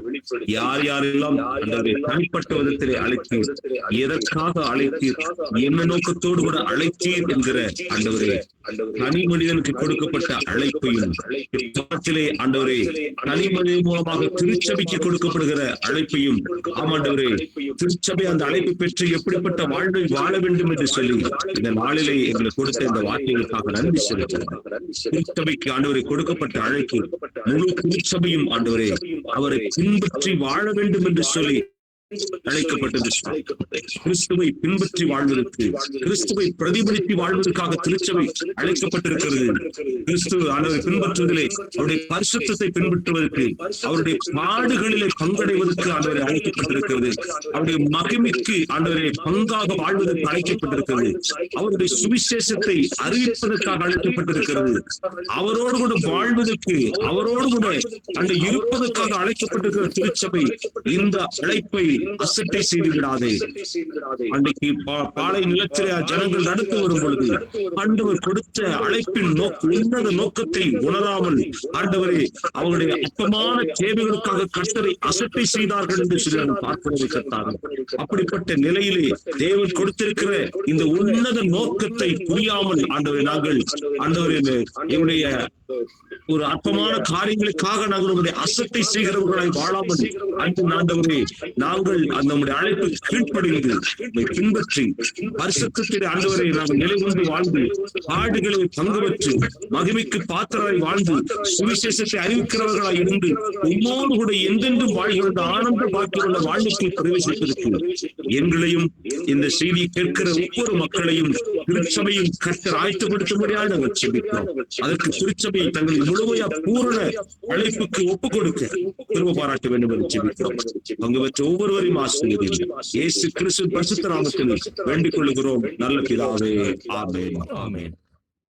யார் யாரெல்லாம் ஆண்டவரே தனிப்பட்ட விதத்திலே அழைத்தீர், எதற்காக அழைத்தீர், என்ன நோக்கத்தோடு கூட அழைத்தீர் என்கிற ஆண்டவரே தனி மனிதனுக்கு கொடுக்கப்பட்ட அழைப்பையும், ஆண்டவரே தனி மனிதன் மூலமாக திருச்சபைக்கு கொடுக்கப்படுகிற அழைப்பையும், ஆமாண்டவரே திருச்சபை அந்த அழைப்பை பெற்று எப்படிப்பட்ட வாழ்வை வாழ வேண்டும் என்று சொல்லி இந்த நாளிலே எங்களுக்கு கொடுத்த இந்த வார்த்தைகளுக்காக நன்றி செலுத்துகிறேன். திருச்சபைக்கு ஆண்டவரை கொடுக்கப்பட்ட அழைப்பு முழு திருச்சபையும் ஆண்டவரே அவரை பின்பற்றி வாழ வேண்டும் என்று சொல்லி அழைக்கப்பட்டது. கிறிஸ்துவை பின்பற்றி வாழ்வதற்கு, கிறிஸ்துவை பிரதிபலித்து வாழ்வதற்காக திருச்சபை அழைக்கப்பட்டிருக்கிறது. கிறிஸ்துவ ஆண்டவரை பின்பற்றுவதிலே, அவருடைய பரிசுத்தத்தை பின்பற்றுவதற்கு, அவருடைய பாடுகளிலே பங்கடைவதற்கு ஆண்டவரை அழைக்கப்பட்டிருக்கிறது. அவருடைய மகிமைக்கு ஆண்டவரை பங்காக வாழ்வதற்கு அழைக்கப்பட்டிருக்கிறது. அவருடைய சுவிசேஷத்தை அறிவிப்பதற்காக அழைக்கப்பட்டிருக்கிறது. அவரோடு கூட வாழ்வதற்கு, அவரோடு கூட அந்த இருப்பதற்காக அழைக்கப்பட்டிருக்கிற திருச்சபை இந்த அழைப்பை அசட்டை செய்து விடாதே. அன்றைக்கு பாலை நிலத்திலே ஜனங்கள் நடந்து வரும் பொழுது ஆண்டவர் கொடுத்த அழைப்பின் உன்னத நோக்கத்தை உணராமல் ஆண்டவரே அவருடைய அற்பமான தேவைகளுக்காக கர்த்தரை அசட்டை செய்தார்கள் என்று சொல்லி பார்க்கிறதை கர்த்தார்கள். அப்படிப்பட்ட நிலையிலே தேவன் கொடுத்திருக்கிற இந்த உன்னத நோக்கத்தை புரியாமல் ஆண்டவரை நாங்கள் ஆண்டவரே என்னுடைய ஒரு அற்பமான காரியங்களுக்காக நாங்கள் அசட்டை செய்கிறவர்களாய் வாழாமல் அன்று ஆண்டவரே நாங்கள் நம்முடைய அழைப்பை கீழ்ப்படிந்து பின்பற்றி பரிசுத்தத்திலே ஆண்டவரை நாங்கள் நிலை கொண்டு வாழ்ந்து பாடுகளை பங்கு பெற்று மகிமைக்கு பாத்திரராய் வாழ்ந்து சுவிசேஷத்தை அறிவிக்கிறவர்களாய் இருந்து உம்மோடு கூட எந்தென்றும் வாழ்கிற ஆனந்த பாக்கியுள்ள வாழ்க்கையை பிரவேசித்திருக்கு. எங்களையும் இந்த செய்தியை கேட்கிற ஒவ்வொரு மக்களையும் திருச்சபையும் கர்த்தர் ஆயத்தப்படுத்தும்படியாக நாங்கள் செபிக்கிறோம். அதற்கு திருச்சபையை தங்கள் முழுமையா பூரண அழைப்புக்கு ஒப்புக் கொடுக்க திரும்ப பாராட்ட வேண்டும் என்று செபிக்கிறோம். பங்கு பெற்ற ஒவ்வொருவரையும் ஆசீர்வதியும் இயேசு கிறிஸ்து பரிசுத்த நாமத்தில் வேண்டிக் கொள்கிறோம் நல்ல பிதாவே. ஆமென். ஆமென்.